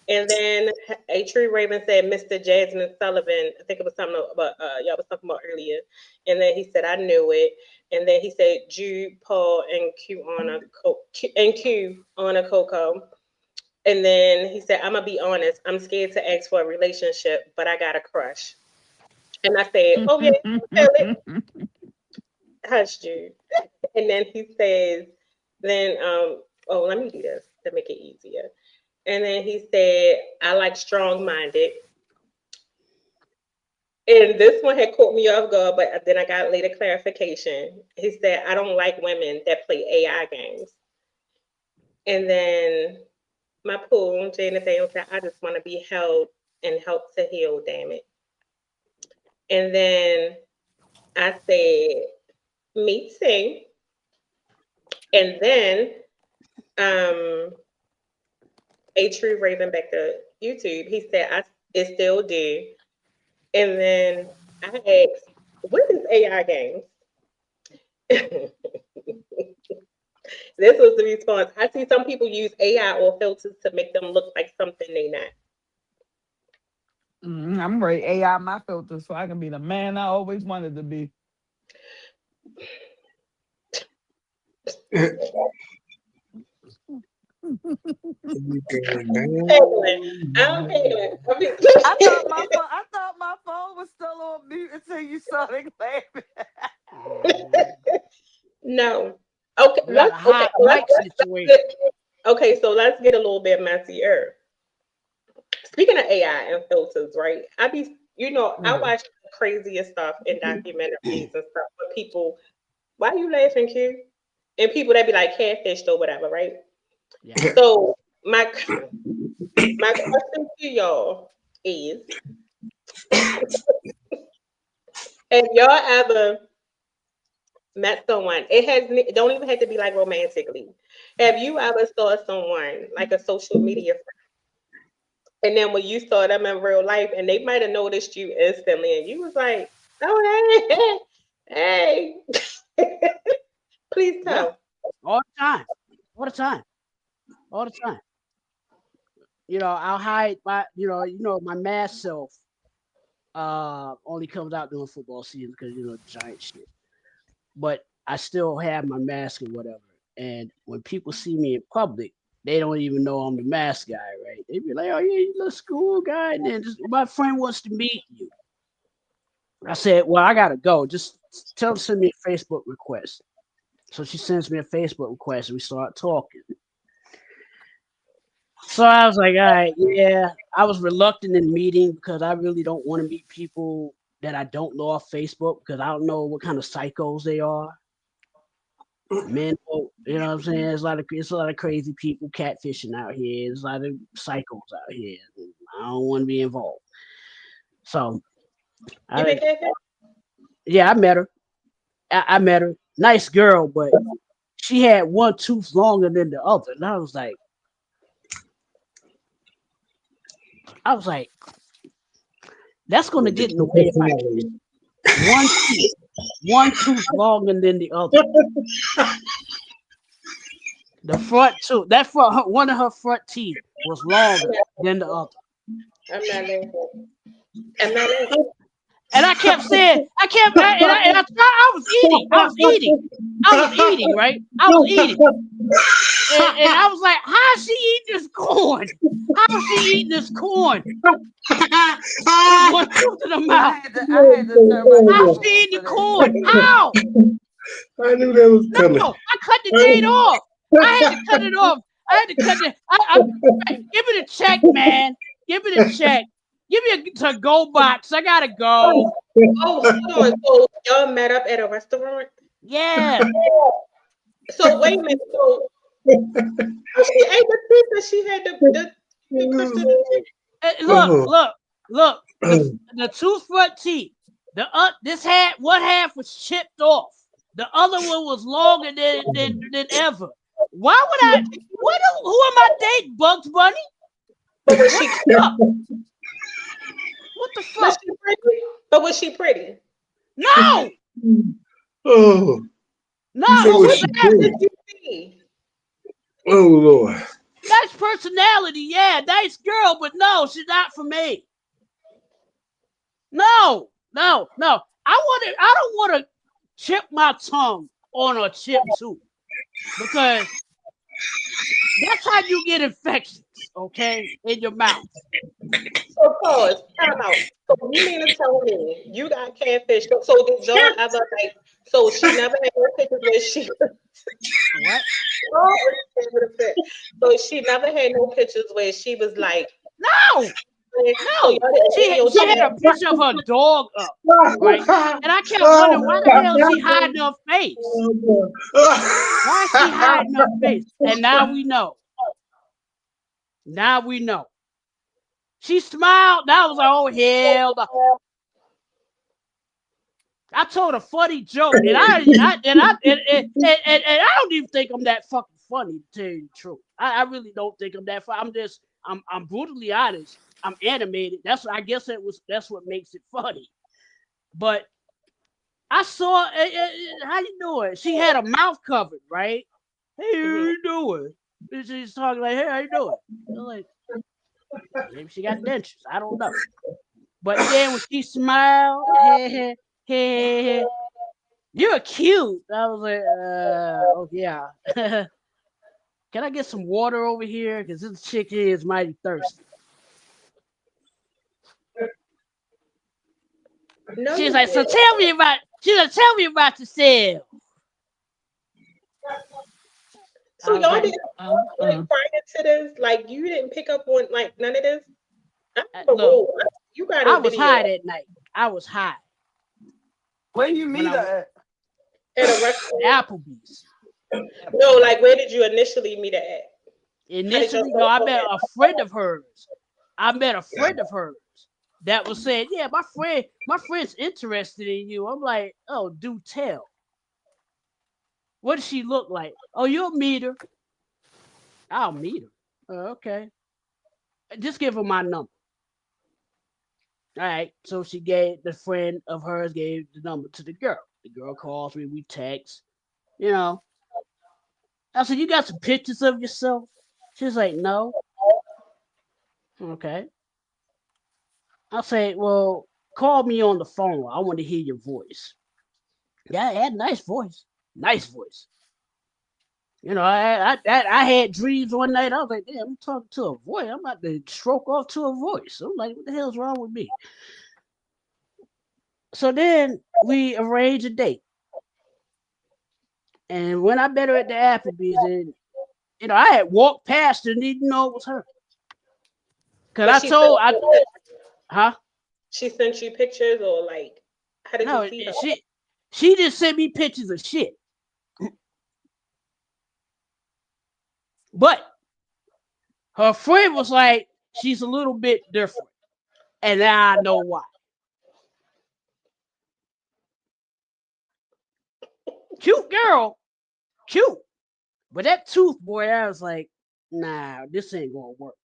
and then a tree raven said, "Mr. Jasmine Sullivan." I think it was something about y'all was talking about earlier, and then he said, "I knew it," and then he said, "Jude, Paul, and Q on a Coco." And then he said, "I'm gonna be honest. I'm scared to ask for a relationship, but I got a crush." And I said, "Oh yeah, you feel it." Hush, Jude. And then he says, then oh, let me do this to make it easier. And then he said, "I like strong-minded." And this one had caught me off guard, but then I got later clarification. He said, "I don't like women that play AI games." And then my pool, Jay Nathaniel said, "I just want to be held and help to heal, damn it." And then I said, "Me too." And then a true raven back to YouTube, he said, "It still do." And then I asked, "What is AI games?" This was the response. "I see some people use AI or filters to make them look like something they not." I'm ready to AI my filters so I can be the man I always wanted to be. I'm giggling. I thought my phone was still on mute until you started laughing. No. Okay, We got a hot mic situation. okay, so let's get a little bit messier. Speaking of AI and filters, right? I watch the craziest stuff in documentaries and stuff with people. Why are you laughing, Q? And people that be like catfished or whatever, right? Yeah. So my question to y'all is, have y'all ever met someone? It don't even have to be like romantically. Have you ever saw someone like a social media friend, and then when you saw them in real life, and they might have noticed you instantly, and you was like, "Oh hey, hey," please Yeah. tell. All the time. All the time. All the time. I'll hide my my mask self only comes out during football season because giant shit. But I still have my mask or whatever. And when people see me in public, they don't even know I'm the mask guy, right? They be like, "Oh yeah, you the school guy," and then my friend wants to meet you. I said, "Well, I gotta go. Just tell her to send me a Facebook request." So she sends me a Facebook request and we start talking. So I was like, all right, yeah. I was reluctant in meeting because I really don't want to meet people that I don't know off Facebook because I don't know what kind of psychos they are. Men, you know what I'm saying? It's a lot of crazy people catfishing out here. There's a lot of psychos out here. I don't want to be involved. So You been I catfish? yeah, I met her. I met her. Nice girl, but she had one tooth longer than the other. And I was like, that's gonna get in the way if I one tooth, one tooth longer than the other. The front tooth, one of her front teeth was longer than the other. I'm not laughing. I'm not laughing. And I kept saying, I was eating, right? I was eating. And I was like, how is she eating this corn? How is she eating this corn? One tooth in the I mouth. had to turn my How is camera she eating on the for corn? that. How? I knew that was coming. No, I cut the date off. I had to cut it off. I had to cut it. Give me the check, man. Give me the check. Give me a to-go box. I gotta go. Oh, hold on. So y'all met up at a restaurant? Yeah. So wait a minute. So she ate the pizza. She had the crystal. Look. The two front teeth. One half was chipped off. The other one was longer than ever. Why would I? Who am I dating? Bugs Bunny? But was she What the was fuck? she pretty? But was she pretty? No, Oh, no. you said Well, what what she ass did. did you see? Oh Lord. Nice personality, yeah, nice girl, but no, she's not for me. No. I don't want to chip my tongue on a chip tooth because that's how you get infections, okay, in your mouth. So pause. Time out. So you mean to tell me you got catfish? So did y'all ever like? So she never had no pictures where she. What? So she never had no pictures where she was like. No. So y'all didn't She had videotape. a picture of her dog up, right? And I kept wondering why the hell is she hiding her face? Why is she hiding her face? And now we know. Now we know. She smiled. Now I was like, oh hell no. I told a funny joke, and I don't even think I'm that fucking funny, to tell you the truth. I really don't think I'm that funny. I'm brutally honest. I'm animated. That's what makes it funny. But I saw how you doing? She had a mouth covered, right? Hey, how you doing? And she's talking like, hey, how you doing? I'm like, maybe she got dentures. I don't know. But then when she smiled, hey, you're cute. I was like, oh yeah. Can I get some water over here? Because this chick here is mighty thirsty. No, She's you like, didn't. tell me about yourself. So y'all Okay. didn't like prior to this, like you didn't pick up on like none of this. Look, You got I a was video high that night. I was high. Where you meet When I- her at? at a restaurant. Applebee's. No, like where did you initially meet her at? Initially, no, I met a friend of hers. That was saying, yeah, my friend's interested in you. I'm like, oh, do tell. What does she look like? Oh, you'll meet her. I'll meet her. Okay. Just give her my number. All right. So she gave the friend of hers gave the number to the girl. The girl calls me, we text. You know. I said, you got some pictures of yourself? She's like, no. Okay. I say, well, call me on the phone. I want to hear your voice. Yeah, I had a nice voice. Nice voice. You know, I had dreams one night. I was like, damn, I'm talking to a voice. I'm about to stroke off to a voice. I'm like, what the hell's wrong with me? So then we arranged a date. And when I met her at the Applebee's, and I had walked past her and didn't know it was her. Cause But I told I huh? she sent you pictures or like how did you No, see her? she just sent me pictures of shit. But her friend was like, she's a little bit different. And now I know why. Cute girl, cute. But that tooth, boy, I was like, nah, this ain't gonna work.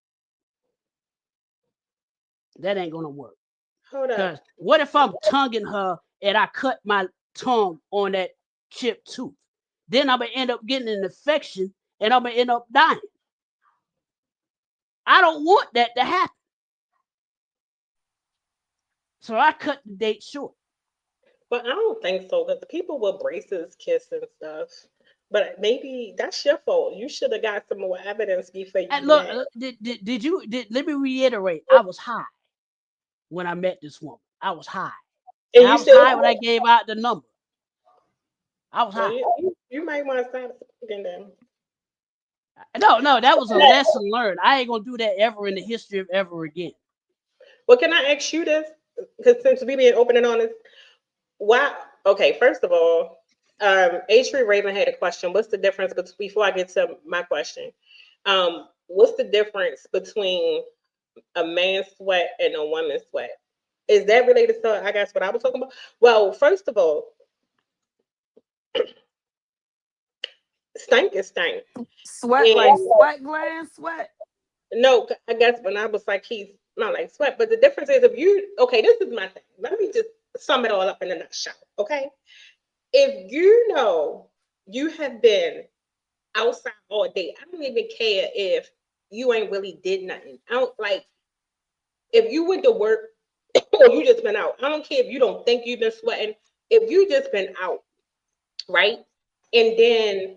That ain't gonna work. Hold up. Cause what if I'm tonguing her and I cut my tongue on that chipped tooth? Then I'm gonna end up getting an infection and I'm gonna end up dying. I don't want that to happen. So I cut the date short. But I don't think so because the people with braces kiss and stuff. But maybe that's your fault. You should have got some more evidence before you And do look, that. did you let me reiterate, I was high when I met this woman. I was high. And And I you was still, high when I gave out the number. I was well, high. you might want to stop smoking them. No, that was a lesson learned. I ain't gonna do that ever in the history of ever again. Well, can I ask you this? Because since we being open and honest, why? Okay, first of all, H3 Raven had a question. What's the difference between, before I get to my question, what's the difference between a man's sweat and a woman's sweat? Is that related to, I guess, what I was talking about? Well, first of all, stank is stank. Sweat like And sweat glands, sweat. no, I guess when I was like, he's not like sweat, but the difference is if you, okay, this is my thing. Let me just sum it all up in a nutshell, okay? If you know you have been outside all day, I don't even care if you ain't really did nothing. I don't like if you went to work or you just been out. I don't care if you don't think you've been sweating. If you just been out, right? And then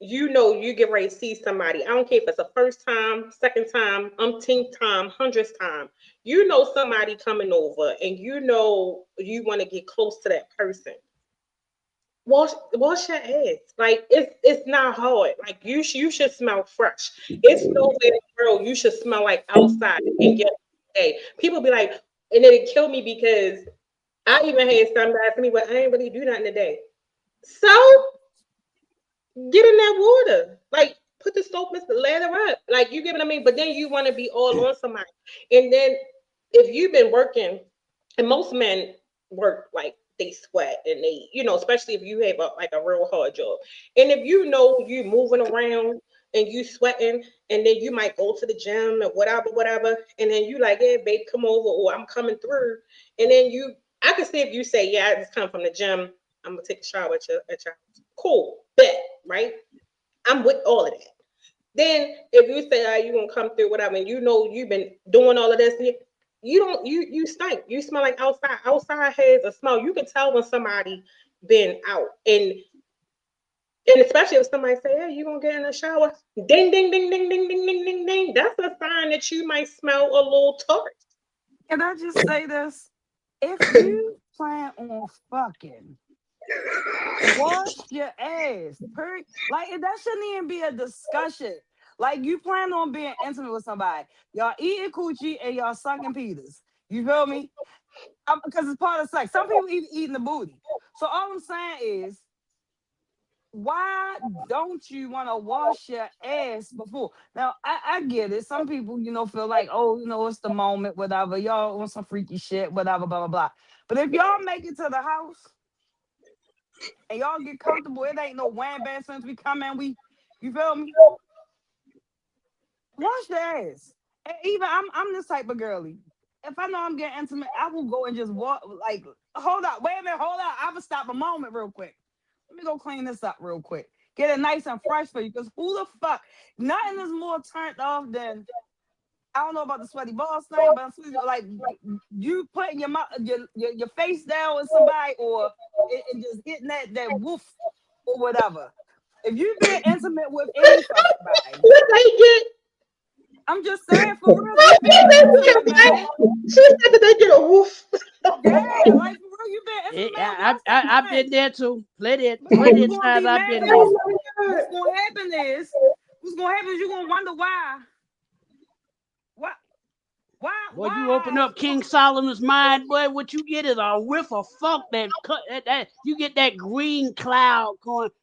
you know you get ready to see somebody. I don't care if it's the first time, second time, umpteenth time, hundredth time. You know somebody coming over and you know you want to get close to that person. Wash your ass. Like it's not hard. Like you should smell fresh. It's no way in the world you should smell like outside and get day. People be like, and then it killed me because I even had some guys to me, but I ain't really do nothing today. So get in that water. Like put the soap and lather up. Like you get what I mean? But then you want to be all on somebody. And then if you've been working, and most men work like they sweat and they, especially if you have like a real hard job. And if you know you moving around and you sweating, and then you might go to the gym and whatever, and then you like, yeah, babe, come over, or I'm coming through. And then I can see if you say, yeah, I just come from the gym, I'm gonna take a shower at your house. Cool, bet, right? I'm with all of that. Then if you say, you gonna come through, whatever, and you know you've been doing all of this, you don't you stink. You smell like outside. Outside has a smell. You can tell when somebody been out. And especially if somebody say, hey, you gonna get in the shower, ding, ding, ding, ding, ding, ding, ding, ding, ding. That's a sign that you might smell a little tart. Can I just say this? If you plan on fucking, wash your ass. Like that shouldn't even be a discussion. Like you plan on being intimate with somebody. Y'all eating coochie and y'all sucking peters. You feel me? Because it's part of sex. Some people even eating the booty. So all I'm saying is, why don't you want to wash your ass before? Now I get it. Some people, feel like, oh, it's the moment, whatever. Y'all want some freaky shit, whatever, blah, blah, blah. But if y'all make it to the house and y'all get comfortable, it ain't no wham bam since we come in. You feel me? Wash your ass. And even I'm this type of girly. If I know I'm getting intimate, I will go and just walk. Like, hold up, wait a minute, hold up. I will stop a moment real quick. Let me go clean this up real quick. Get it nice and fresh for you. Because who the fuck? Nothing is more turned off than, I don't know about the sweaty balls thing, but like you putting your face down with somebody, or and just getting that woof or whatever. If you being intimate with any fucking body, What they get? I'm just saying, for real, you being intimate, man. She said that they get a woof. Yeah, like for real, you being intimate, man. I've been there too. Plenty of Because you're gonna times be I've mad. been Because there. what's gonna happen is you're gonna wonder why Boy, you open up King Solomon's Mind, boy, what you get is a whiff of funk that you get that green cloud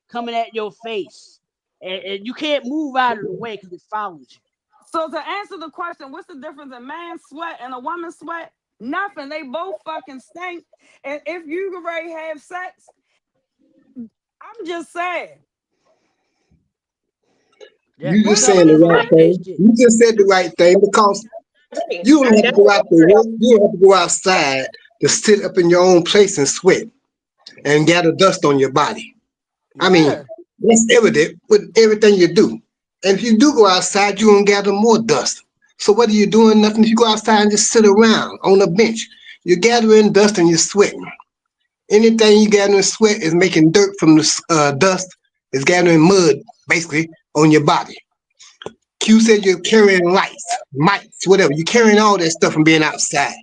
coming at your face. And you can't move out of the way because it follows you. So to answer the question, what's the difference in man's sweat and a woman's sweat? Nothing. They both fucking stink. And if you can already have sex, I'm just saying. Yeah. You just saying the right thing. You just said the right thing because you don't have to go out to work. You don't have to go outside to sit up in your own place and sweat and gather dust on your body. I mean, that's evident with everything you do. And if you do go outside, you're going to gather more dust. So whether you're doing nothing, if you go outside and just sit around on a bench, you're gathering dust and you're sweating. Anything you gather in sweat is making dirt from the dust, is gathering mud, basically, on your body. Q said you're carrying mites, whatever. You're carrying all that stuff from being outside.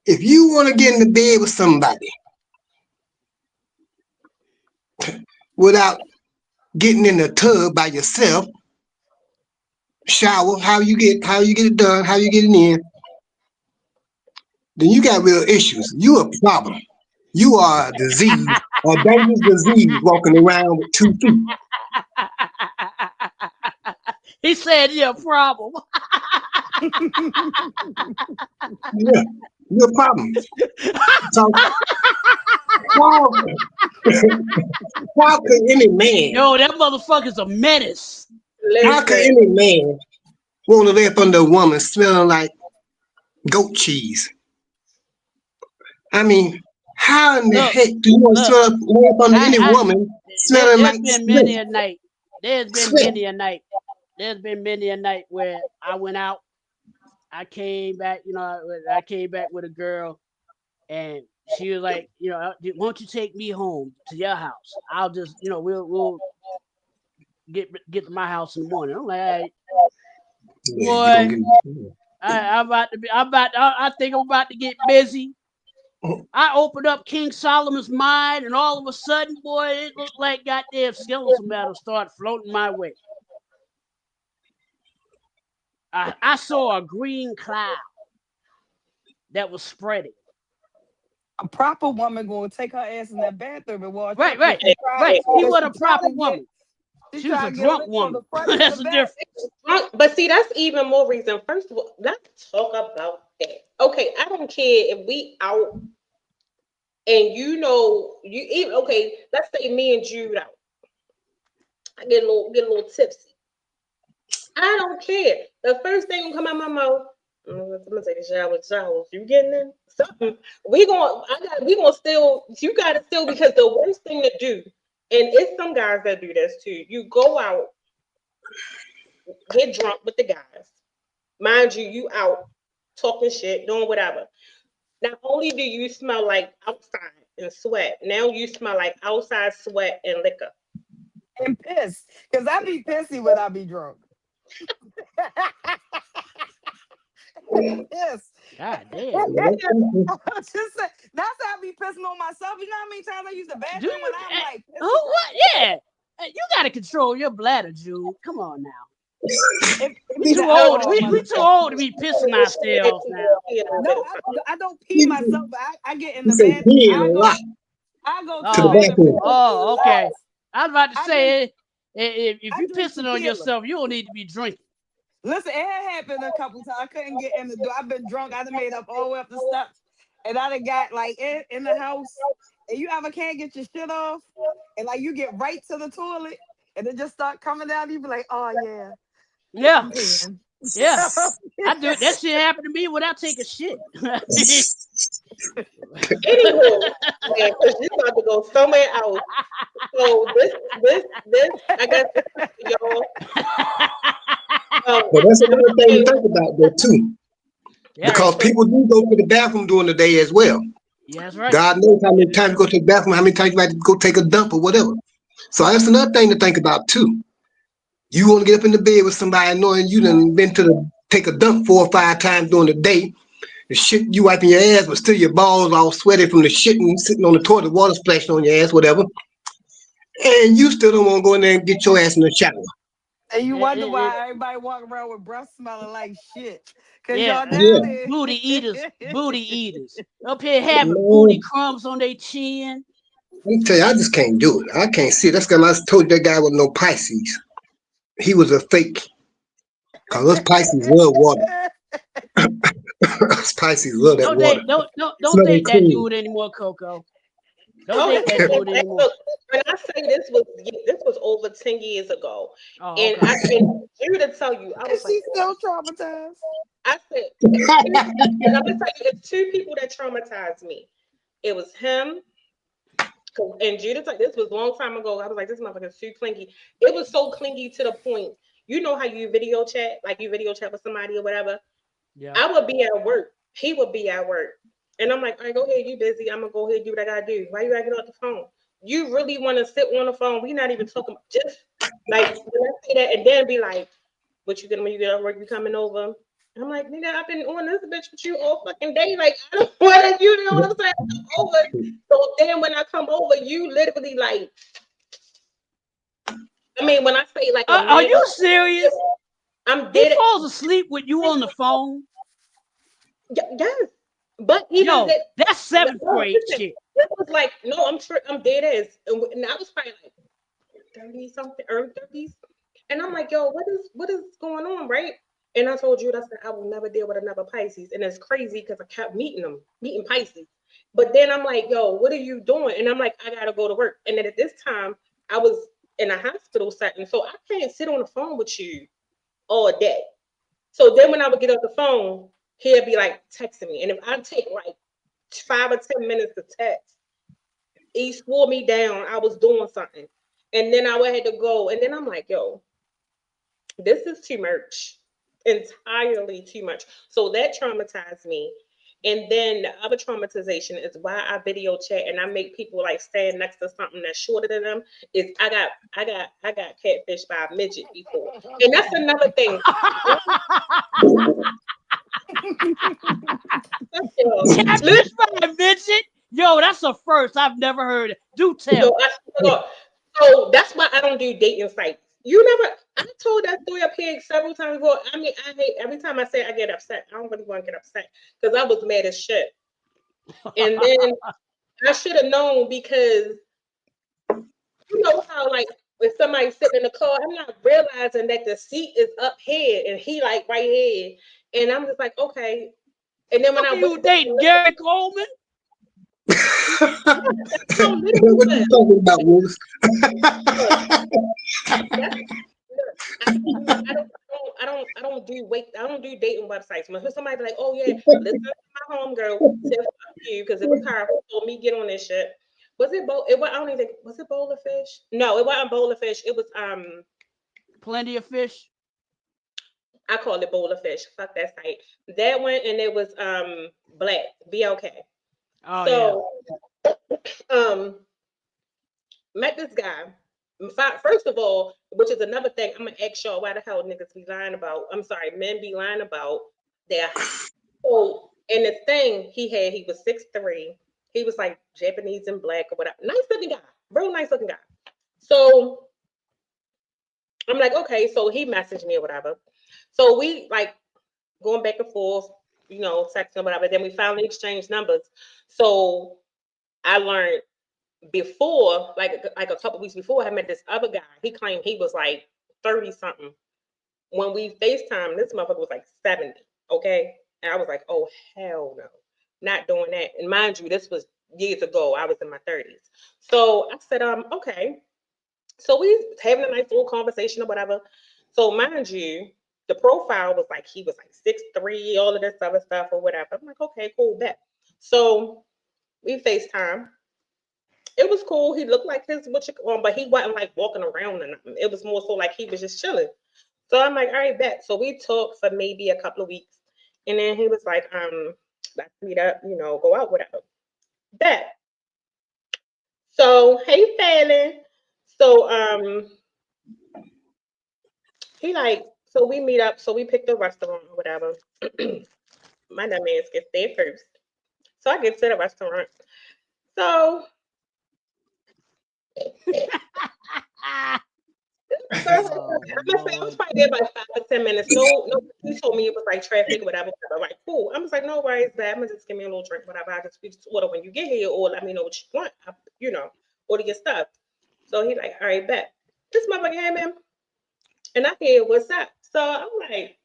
If you want to get in the bed with somebody without getting in the tub by yourself, shower, how you get it done, how you get it in, then you got real issues. You a problem. You are a disease, a dangerous disease walking around with 2 feet. He said you're a problem. Yeah, you're a problem. So how could any man? Yo, that motherfucker's a menace. How could any man want to lay up under a woman smelling like goat cheese? I mean, how in the heck do you want to lay up under any woman smelling like There's been many a night. There's been many a night where I went out. I came back, I came back with a girl, and she was like, won't you take me home to your house? I'll just, we'll get to my house in the morning. I'm like, all right. Boy, I think I'm about to get busy. I opened up King Solomon's Mind, and all of a sudden, boy, it looked like goddamn skeleton metal started floating my way. I saw a green cloud that was spreading. A proper woman going to take her ass in that bathroom and wash. Right. She was a proper woman. She was a drunk woman. That's the difference. But see, that's even more reason. First of all, let's talk about that. Okay, I don't care if we out and okay, let's say me and Jude out. I get a little tipsy. I don't care. The first thing will come out my mouth. I'm gonna take a shower. You getting in? Something. You gotta still, because the worst thing to do, and it's some guys that do this too. You go out, get drunk with the guys. Mind you out talking shit, doing whatever. Not only do you smell like outside and sweat, now you smell like outside sweat and liquor. And piss. Because I be pissy when I be drunk. Yes. God damn. Just say, that's how I be pissing on myself. You know how many times I use the bathroom when I'm like, what? Yeah. You gotta control your bladder, Jude. Come on now. We too old. We too old to be pissing ourselves now. No, I don't pee myself, but I get in the bathroom. I go to the bathroom. Oh, okay. I was about to say, if you're pissing on yourself, you don't need to be drinking. Listen, it had happened a couple times. I couldn't get in the door. I've been drunk. I done made up all the way up the steps. And I done got like in the house. And you ever can't get your shit off. And like you get right to the toilet. And it just start coming down. You be like, oh yeah. Yeah. Yeah. I do it. That shit happened to me when I take a shit. Anywho, because you about to go somewhere else. So this, I guess, y'all. But that's another thing to think about there too. Yeah, because people do go to the bathroom during the day as well. Yeah, that's right. God knows how many times you go to the bathroom, how many times you have to go take a dump or whatever. So that's another thing to think about too. You want to get up in the bed with somebody knowing you done been take a dump 4 or 5 times during the day. The shit you wiping your ass, but still your balls all sweaty from the shit and sitting on the toilet, water splashing on your ass, whatever. And you still don't want to go in there and get your ass in the shower. And you And, wonder and, and why everybody walking around with breath smelling like shit. Cause yeah, y'all down there. booty eaters. Up here having booty Man, crumbs on their chin. let me tell you, I just can't do it. I can't see it. That's because I told you that guy was no Pisces. He was a fake. Cause those Pisces love water. Those Pisces love that Don't water. date don't Smelling date that clean. dude anymore, Coco. Don't Oh, date that dude anymore. look, when I say this was over 10 years ago. Oh, And okay. I been due to tell you, I was Is like, she still traumatized? I said, and I'm gonna tell you, it's two people that traumatized me. It was him, and Judith. Like, this was a long time ago. I was like, this motherfucker's too clingy. It was so clingy to the point. You know how you video chat, like you video chat with somebody or whatever. Yeah. I would be at work. He would be at work. And I'm like, all right, go ahead, you busy. I'm gonna go ahead and do what I gotta do. Why you gotta get off the phone? You really wanna sit on the phone? We not even talking just like when I say that and then be like, what you gonna when you get off work, you coming over? I'm like, nigga, I've been on this bitch with you all fucking day. Like, I don't wanna, you know what I'm saying? Come over. So then when I come over, you literally like, I mean, when I say like a Are man, you serious? I'm He dead. falls asleep with you on the phone. Yes. But even Yo, that, that's seventh no, grade listen, shit. it was like, no, I'm dead ass. And I was probably like 30 something, early 30s. And I'm like, yo, what is going on, right? And I told you, I said, I will never deal with another Pisces. And it's crazy because I kept meeting Pisces. But then I'm like, yo, what are you doing? And I'm like, I gotta go to work. And then at this time, I was in a hospital setting. So I can't sit on the phone with you all day. So then when I would get off the phone, he'd be like texting me. And if I take like 5 or 10 minutes to text, he swore me down. I was doing something. And then I would have to go. And then I'm like, yo, this is too much. Entirely too much. So that traumatized me. And then the other traumatization is why I video chat and I make people like stand next to something that's shorter than them. Is I got catfished by a midget before. And that's another thing. Listen, Catfish by a midget? Yo, that's a first. I've never heard it. Do yo, tell. I swear to God. So that's why I don't do dating sites. You never. I told that story up here several times before. I mean, I hate every time I say it, I get upset. I don't really want to get upset because I was mad as shit. And then I should have known because you know how like when somebody's sitting in the car, I'm not realizing that the seat is up here and he like right here, and I'm just like okay. And then when I Are went you dating Gary Coleman? how little What you talking about, Willis? that's I don't do I don't do dating websites. When somebody be like, oh yeah, listen to my homegirl, said fuck you because it was her who told me get on this shit. Was it I don't even think was it Bowl of Fish? No, it wasn't Bowl of Fish. It was Plenty of fish. I call it Bowl of Fish. Fuck that site. That one and it was Black BLK. Oh yeah. So um met this guy. First of all, which is another thing, I'm gonna ask y'all why the hell niggas be lying about. I'm sorry, men be lying about their height. So, and the thing he was 6'3". He was like Japanese and black or whatever. Nice looking guy, real nice looking guy. So I'm like, okay, so he messaged me or whatever. So we like going back and forth, texting or whatever. Then we finally exchanged numbers. So I learned before, like a couple weeks before, I met this other guy. He claimed he was like 30 something. When we FaceTime, this motherfucker was like 70. Okay. And I was like, oh hell no. Not doing that. And mind you, this was years ago. I was in my 30s. So I said, okay. So we having a nice little conversation or whatever. So mind you, the profile was like he was like 6'3", all of this other stuff or whatever. I'm like, okay, cool, bet. So we FaceTime. It was cool. He looked like his but he wasn't like walking around or nothing. It was more so like he was just chilling. So I'm like, all right, bet. So we talked for maybe a couple of weeks. And then he was like, let's meet up, go out, whatever. Bet. So hey Fallon. So he like, so we meet up, so we picked a restaurant or whatever. My dumb ass gets there first. So I get to the restaurant. So So I was probably there about 5 or 10 minutes. No, he told me it was like traffic, whatever. I'm like, cool. I was like, no worries, man. I'm gonna just give me a little drink, whatever. We just order when you get here, or let me know what you want. Order your stuff. So he's like, all right, bet. This motherfucker came in, and I hear what's up. So I'm like,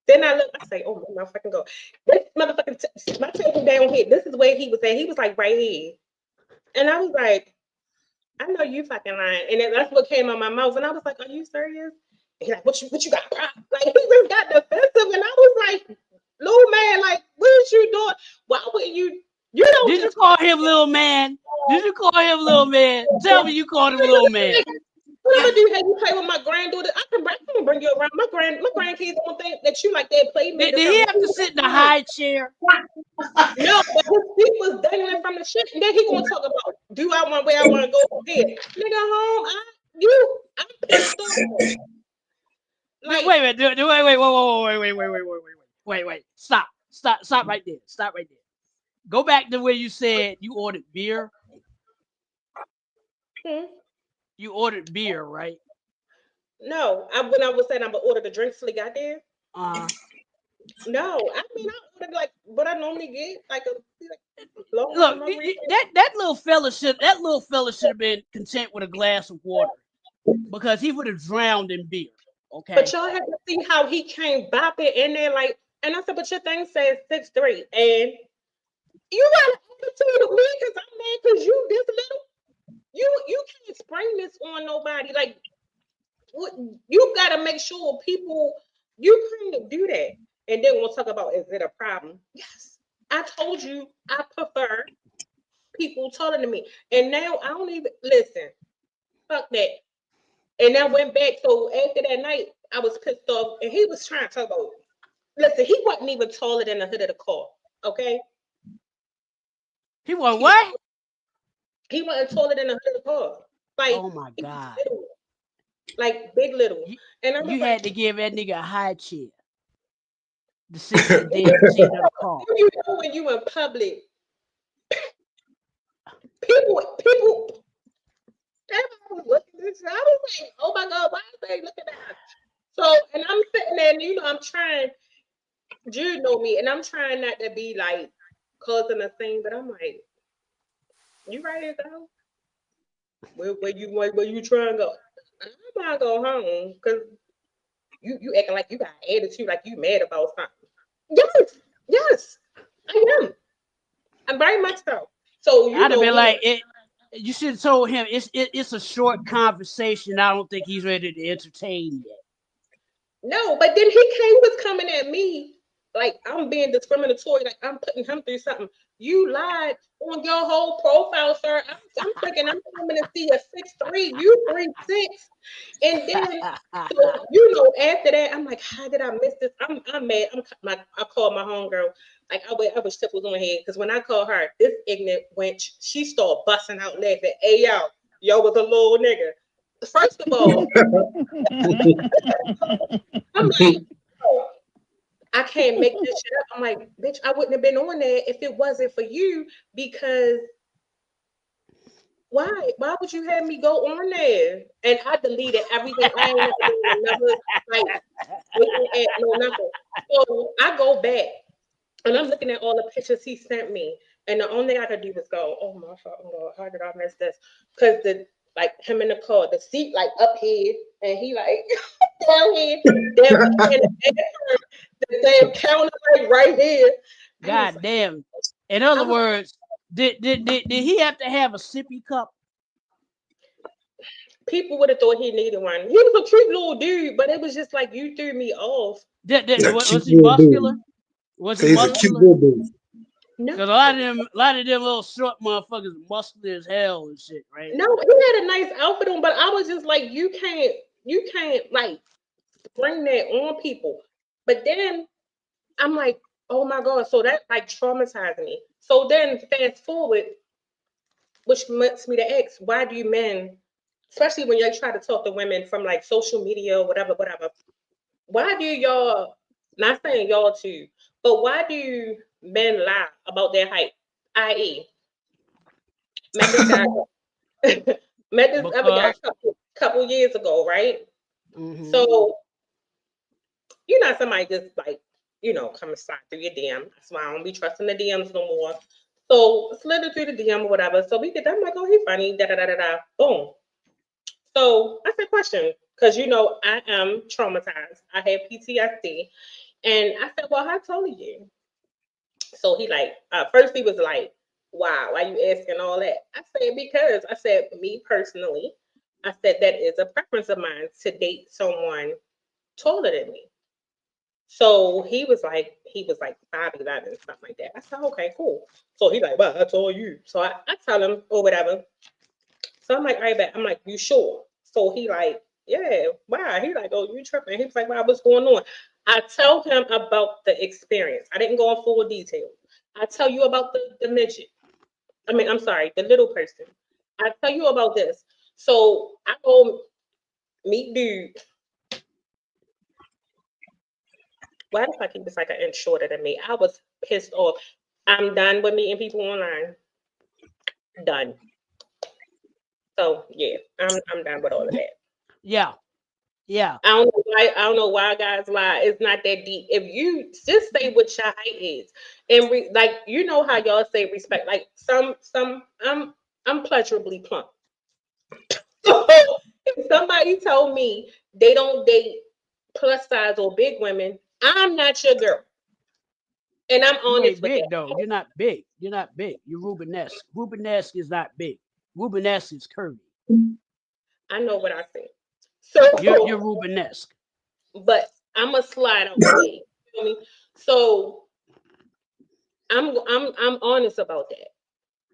then I look, I say, oh my motherfucking God. This motherfucking my table down here. This is where he was at. He was like right here. And I was like, I know you fucking lying. And then that's what came out my mouth. And I was like, are you serious? And he's like, what you got? Like, he just got defensive. And I was like, little man, like, what is you doing? Why would you don't Did you call him little man? Did you call him little man? Tell me you called him little man. Whatever do you have you play with my granddaughter? I can bring you around. My grandkids don't think that you like that playmate. Did he have to sit in the high chair? No, but his feet was dangling from the shit. And then he gonna talk about, do I want where I want to go from here? Nigga, home. I'm pissed off. Like, wait. Stop right there. Stop right there. Go back to where you said you ordered beer. You ordered beer, right? No, when I was saying I'm gonna order the drinks till he got there. No, I mean I ordered like what I normally get, like look, that little fella should have been content with a glass of water because he would have drowned in beer. Okay. But y'all have to see how he came bopping in there, like, and I said, but your thing says 6'3", and you got an attitude with me because I'm mad because you this little. You can't spring this on nobody. Like, you got to make sure people, you can't do that. And then we'll talk about, is it a problem? Yes. I told you I prefer people taller than me. And now I don't even, listen, fuck that. And I went back. So after that night, I was pissed off. And he was trying to talk about, listen, he wasn't even taller than the hood of the car. Okay? He wasn't what? He wasn't taller than the hood of the car. Like, oh my God. Like big little. And you had to give that nigga a high chair. The sit in the damn seat of the car. You know when you in public, people everyone was looking at this. I was like, oh my God, why are they looking at us? So, and I'm sitting there and I'm trying, Jude know me, and I'm trying not to be like causing a scene, but I'm like, you ready to go? Where you trying to go? I'm gonna go home because you acting like you got attitude, like you mad about something. Yes, I am. I'm very much so. So I'd have been like, you should have told him it's a short conversation. I don't think he's ready to entertain yet. No, but then he was coming at me like I'm being discriminatory, like I'm putting him through something. You lied on your whole profile, sir. I'm thinking I'm coming to see a 6'3", you 3'6", and then so, after that, I'm like, how did I miss this? I'm mad. I called my homegirl. Like I wish Tip was on here because when I called her, this ignorant wench, she started busting out laughing. Hey yo was a little nigga. First of all, I'm like, oh, I can't make this shit up. I'm like, bitch, I wouldn't have been on there if it wasn't for you, because why would you have me go on there? And I deleted everything. I ain't never like no nothing. So I go back and I'm looking at all the pictures he sent me, and the only thing I could do was go, oh my fucking God, how did I miss this? Because like him in the car, the seat like up here, and he like down here, the damn counter like right here. God damn. In other words, did he have to have a sippy cup? People would have thought he needed one. He was a cute little dude, but it was just like you threw me off. Was he muscular? Was he muscular? No. Because a lot of them little short motherfuckers muscular as hell and shit, right? No, he had a nice outfit on, but I was just like, you can't like bring that on people. But then I'm like, oh my God, so that like traumatized me. So then fast forward, which makes me to ask, why do men, especially when you try to talk to women from like social media or whatever, why do y'all, not saying y'all too, but why do men lie about their height? I.e., Met this other guy Because couple years ago, right? mhm. So you're not somebody just like, come slide through your DM. That's why I don't be trusting the DMs no more. So slid it through the DM or whatever. So we get that. I'm like, oh, he's funny. Da da da da da. Boom. So I said, question, because I am traumatized. I have PTSD, and I said, well, how told you? So he like, first he was like, wow, why you asking all that? I said, because I said, me personally, I said that is a preference of mine to date someone taller than me. So he was like 5'11", something like that. I said, okay, cool. So he's like, well, I told you. So I tell him or whatever. So I'm like, all right, bet. I'm like, you sure? So he like, yeah, why? He like, oh, you tripping. He was like, wow, what's going on? I tell him about the experience. I didn't go in full detail. I tell you about the midget. I'm sorry, the little person. I tell you about this. So I go meet dude. Why the fuck he was like an inch shorter than me? I was pissed off. I'm done with meeting people online. Done. So yeah, I'm done with all of that. Yeah, yeah. I don't know why guys lie. It's not that deep. If you just say what your height is, and like how y'all say respect. Like some I'm pleasurably plump. So if somebody told me they don't date plus size or big women, I'm not your girl, and I'm You honest ain't with big that. though. You're not big. You're not big. You're Rubenesque. Rubenesque is not big. Rubenesque is curvy. I know what I think. You're So, Rubenesque. but I'm a slide out the way. You feel me? So I'm honest about that.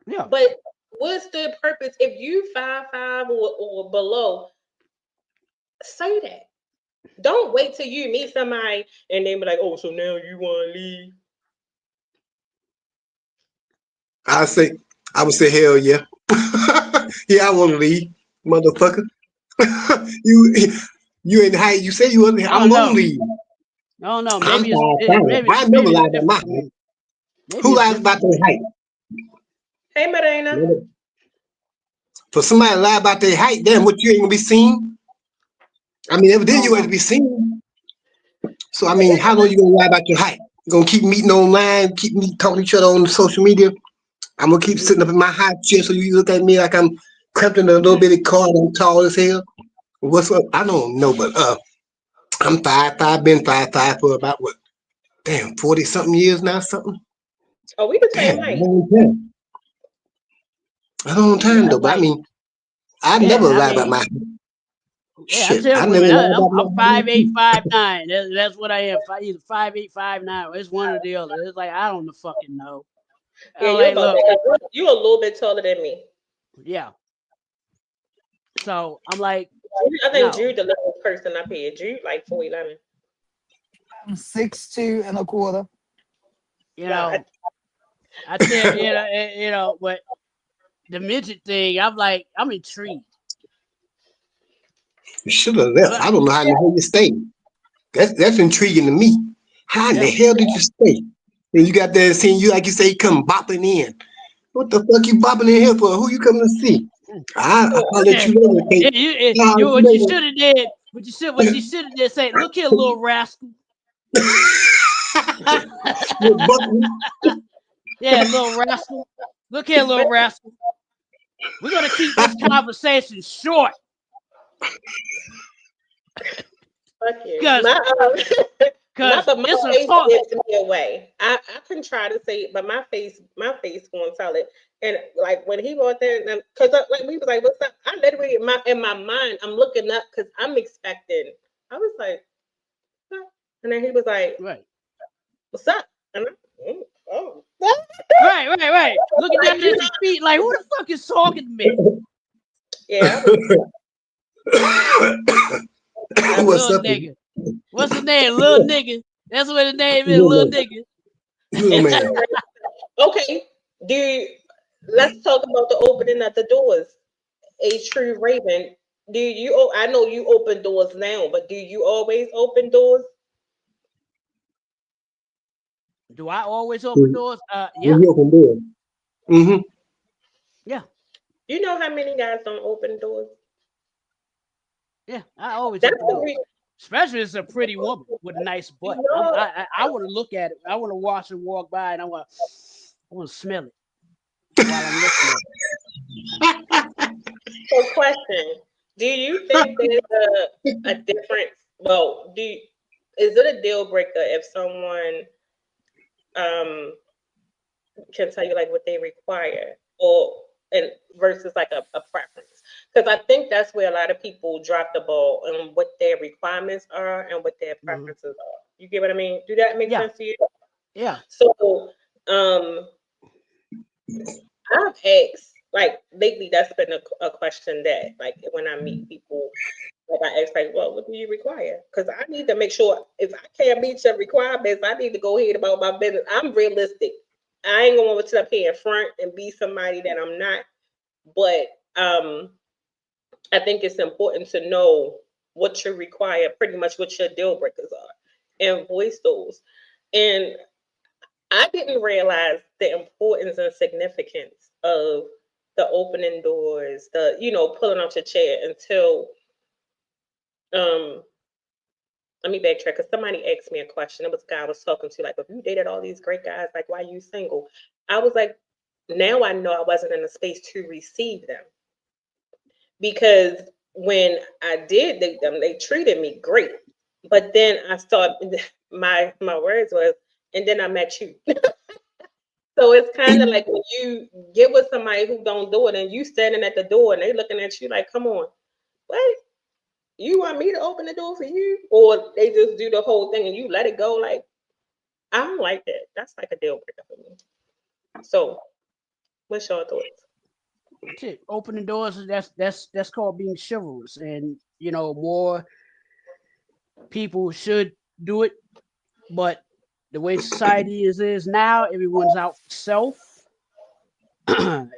Yeah. But what's the purpose if you 5'5" or below? Say that. Don't wait till you meet somebody and then be like, oh, so now you want to leave? I would say, hell yeah. Yeah, I want to leave, motherfucker. you you in height. You say you want to I I'm don't gonna know. leave. I don't know. I'm Maybe it's 5'5". I never maybe it's lied about my different. height. Maybe Who it's lies about different. their height? Hey, Marina. For somebody to lie about their height, damn, what you ain't gonna be seen? I mean, I evidently don't you ain't to know. be seen. So I But mean, it's how long you gonna lie about your height? You gonna keep meeting online, keep me talking to each other on social media? I'm gonna keep sitting up in my high chair so you look at me like I'm cramped in a little bitty car and I'm tall as hell. What's up? I don't know, but I'm 5'5", been 5'5" for about what? Damn, 40 something years now, something. we the Damn, same a height. long time. A long Yeah. time though. But I Like, mean, I never yeah, I lie about mean, my height. yeah, I Shit. tell I never women lie I'm about my I'm height. 5'8", 5'9". That's what I am. Either 5'8", 5'9". It's one or the other. It's like I don't fucking know. Yeah, I'm you like, about look, that. 'Cause you a little bit taller than me. yeah. So I'm like, I think no, Jude the little person up here. Jude like 4'11". I'm 6'2" and a quarter. you Wow. know, I tell but the midget thing, I'm intrigued. You should have left. But I don't know how in the hell you stayed. That's intriguing to me. How in the yeah, hell did you stay? And you got there seeing you like you say you come bopping in. What the fuck you bopping in here for? Who you coming to see? I'll let yeah, you know. yeah, Kate. I'll let you what you know. should have did, what you should have did, say, look here, little rascal. You're bucking. Yeah, little rascal. Look here, little rascal. We're gonna keep this conversation short, Fuck you. cause But my it's a face talk. gives me away. I can try to say it, but my face won't tell it. And like when he walked in, because like we was like, "What's up?" I literally in my mind, I'm looking up because I'm expecting. I was like, "Huh?" And then he was like, Right, "What's up?" And oh, right. Looking like down at your feet, like who the fuck is talking to me? yeah, I was. What's Little up? nigga. What's his name? Little nigga. That's what his name is, Little little man. nigga. Little man. Okay, let's talk about the opening of the doors. A true Raven. Do you? I know you open doors now, but do you always open doors? Do I always open When doors? Yeah, you open doors. Mm-hmm. yeah. You know how many guys don't open doors? Yeah, I always That's open the doors. reason. Especially if it's a pretty woman with a nice You butt. know, I want to look at it. I want to watch and walk by, and I want to smell it while I'm looking at it. so question: do you think there's a difference? Well, is it a deal breaker if someone um can tell you like what they require, or and versus like a preference? Because I think that's where a lot of people drop the ball on what their requirements are and what their Mhm. preferences are. You get what I mean? Do that make Yeah, sense to you? yeah. So um I've asked, like lately, that's been a question that, like, when I meet people, like I ask, like, well, what do you require? Because I need to make sure if I can't meet your requirements, I need to go ahead about my business. I'm realistic. I ain't gonna sit up here in front and be somebody that I'm not. But I think it's important to know what you require, pretty much what your deal breakers are, and voice those. And I didn't realize the importance and significance of the opening doors, the pulling out your chair until um let me backtrack because somebody asked me a question. It was a guy I was talking to, like, if you dated all these great guys, like why you single? I was like, now I know I wasn't in a space to receive them because when I did date them, they treated me great. But then I started my words was, and then I met you. So it's kind of like when you get with somebody who don't do it and you standing at the door and they looking at you like, come on, what? You want me to open the door for you? Or they just do the whole thing and you let it go. Like, I don't like that. That's like a deal breaker for me. So what's your thoughts? That's it. Opening doors. That's called being chivalrous, and more people should do it. But the way society is now, everyone's out for self.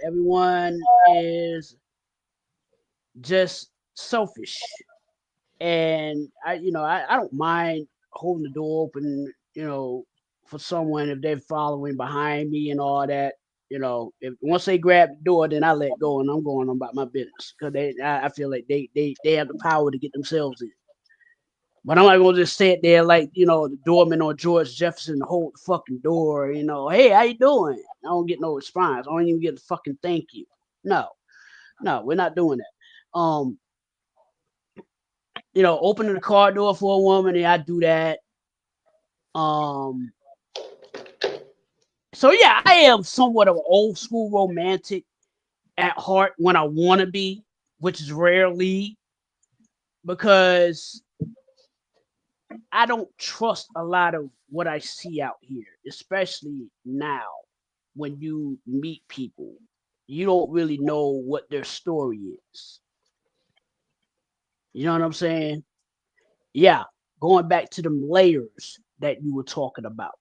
Everyone is just selfish, and I don't mind holding the door open, for someone if they're following behind me and all that. If once they grab the door, then I let go and I'm going on about my business because I feel like they have the power to get themselves in. But I'm not gonna just sit there like the doorman on George Jefferson to hold the fucking door. Hey, how you doing? I don't get no response. I don't even get a fucking thank you. No, no, we're not doing that. Opening the car door for a woman, and I do that. Um, so yeah, I am somewhat of an old school romantic at heart when I want to be, which is rarely because I don't trust a lot of what I see out here, especially now when you meet people. You don't really know what their story is. You know what I'm saying? Yeah, going back to them layers that you were talking about.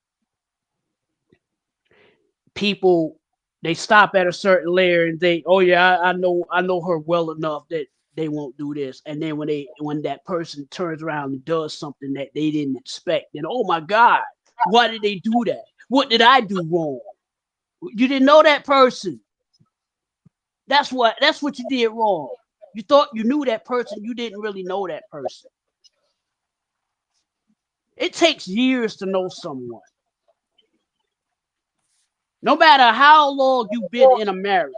People they stop at a certain layer and they, oh yeah, I know her well enough that they won't do this. And then when that person turns around and does something that they didn't expect, then oh my God, why did they do that? What did I do wrong? You didn't know that person. That's what you did wrong. You thought you knew that person, you didn't really know that person. It takes years to know someone. No matter how long you've been in a marriage.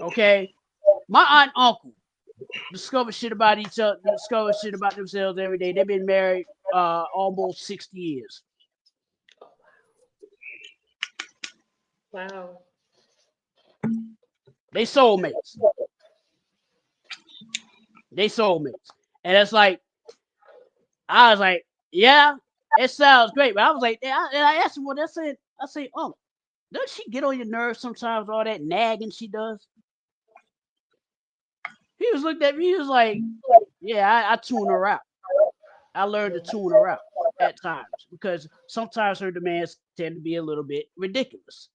Okay? My aunt and uncle discover shit about each other, discover shit about themselves every day. They've been married almost 60 years. Wow. They soulmates. They soulmates. And it's like, I was like, yeah, it sounds great. But I was like, I asked him what I said. I say, oh, does she get on your nerves sometimes, all that nagging she does? He was looking at me, he was like, yeah, I tune her out. I learned to tune her out at times because sometimes her demands tend to be a little bit ridiculous.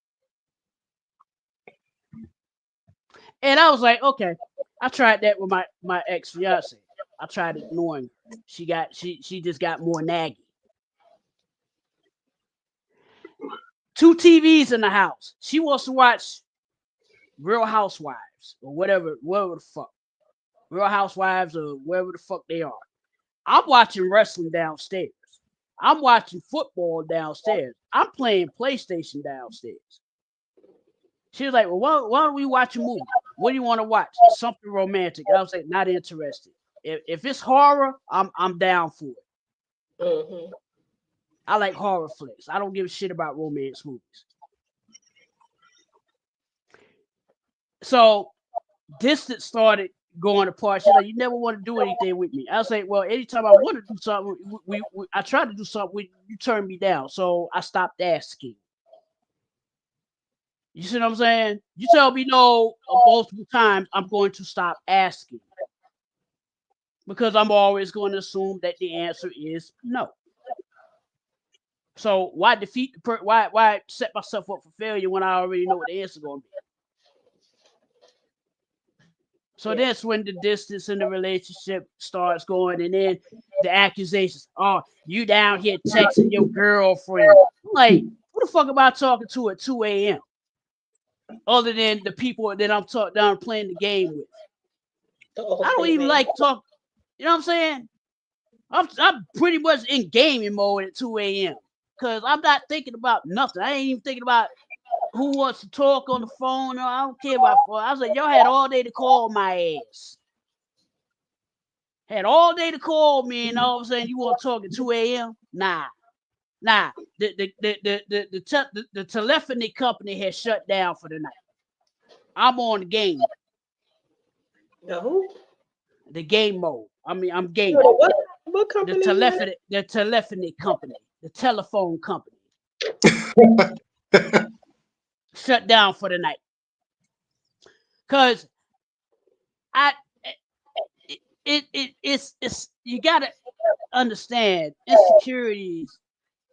And I was like, okay, I tried that with my ex fiance. I tried ignoring her. She just got more naggy. Two TVs in the house. She wants to watch Real Housewives or whatever the fuck. Real Housewives or wherever the fuck they are. I'm watching wrestling downstairs. I'm watching football downstairs. I'm playing PlayStation downstairs. She was like, well, why don't we watch a movie? What do you want to watch? Something romantic. I was like, not interested. If it's horror, I'm down for it. Mm-hmm. I like horror flicks. I don't give a shit about romance movies. So distance started going apart. She's like, you never want to do anything with me. I was like, well, anytime I want to do something, I tried to do something with you, turned me down. So I stopped asking. You see what I'm saying? You tell me no multiple times, I'm going to stop asking. Because I'm always going to assume that the answer is no. So why defeat the why set myself up for failure when I already know what the answer is going to be? So that's when the distance in the relationship starts going, and then the accusations. Oh, you down here texting your girlfriend. I'm like, who the fuck am I talking to at 2 a.m.? Other than the people that I'm down playing the game with. I don't even like talk. You know what I'm saying? I'm pretty much in gaming mode at 2 a.m. because I'm not thinking about nothing. I ain't even thinking about who wants to talk on the phone. I don't care about phone. I was like, y'all had all day to call my ass. Had all day to call me, and all of a sudden you want to talk at 2 a.m. Nah. The telephony company has shut down for the night. I'm on the game. No. The game mode. I mean, I'm gaming. What company? The telephony company. The telephone company. Shut down for the night. Cause it's you gotta understand insecurities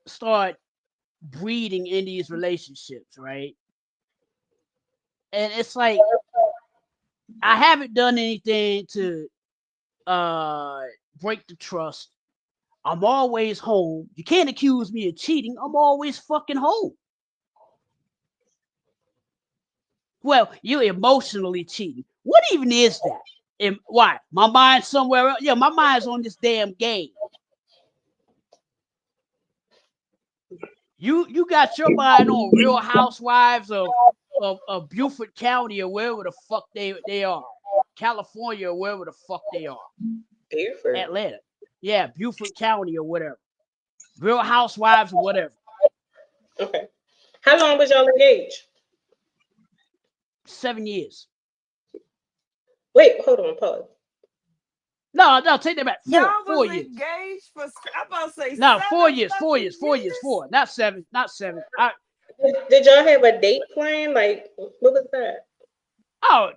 start breeding in these relationships, right? And it's like I haven't done anything to break the trust. I'm always home. You can't accuse me of cheating. I'm always fucking home. Well, you're emotionally cheating. What even is that? And why? My mind's somewhere else. Yeah, my mind's on this damn game. You got your mind on Real Housewives of Beaufort County or wherever the fuck they are. California or wherever the fuck they are. Beaufort. Atlanta. Yeah, Beaufort County or whatever. Real Housewives or whatever. Okay. How long was y'all engaged? 7 years. Wait, hold on, pause. No, take that back. Y'all 4 was years. engaged for, I'm about to say No, 7 4 years. fucking 4, not 7, not 7. Did y'all have a date plan? Like, what was that? Oh,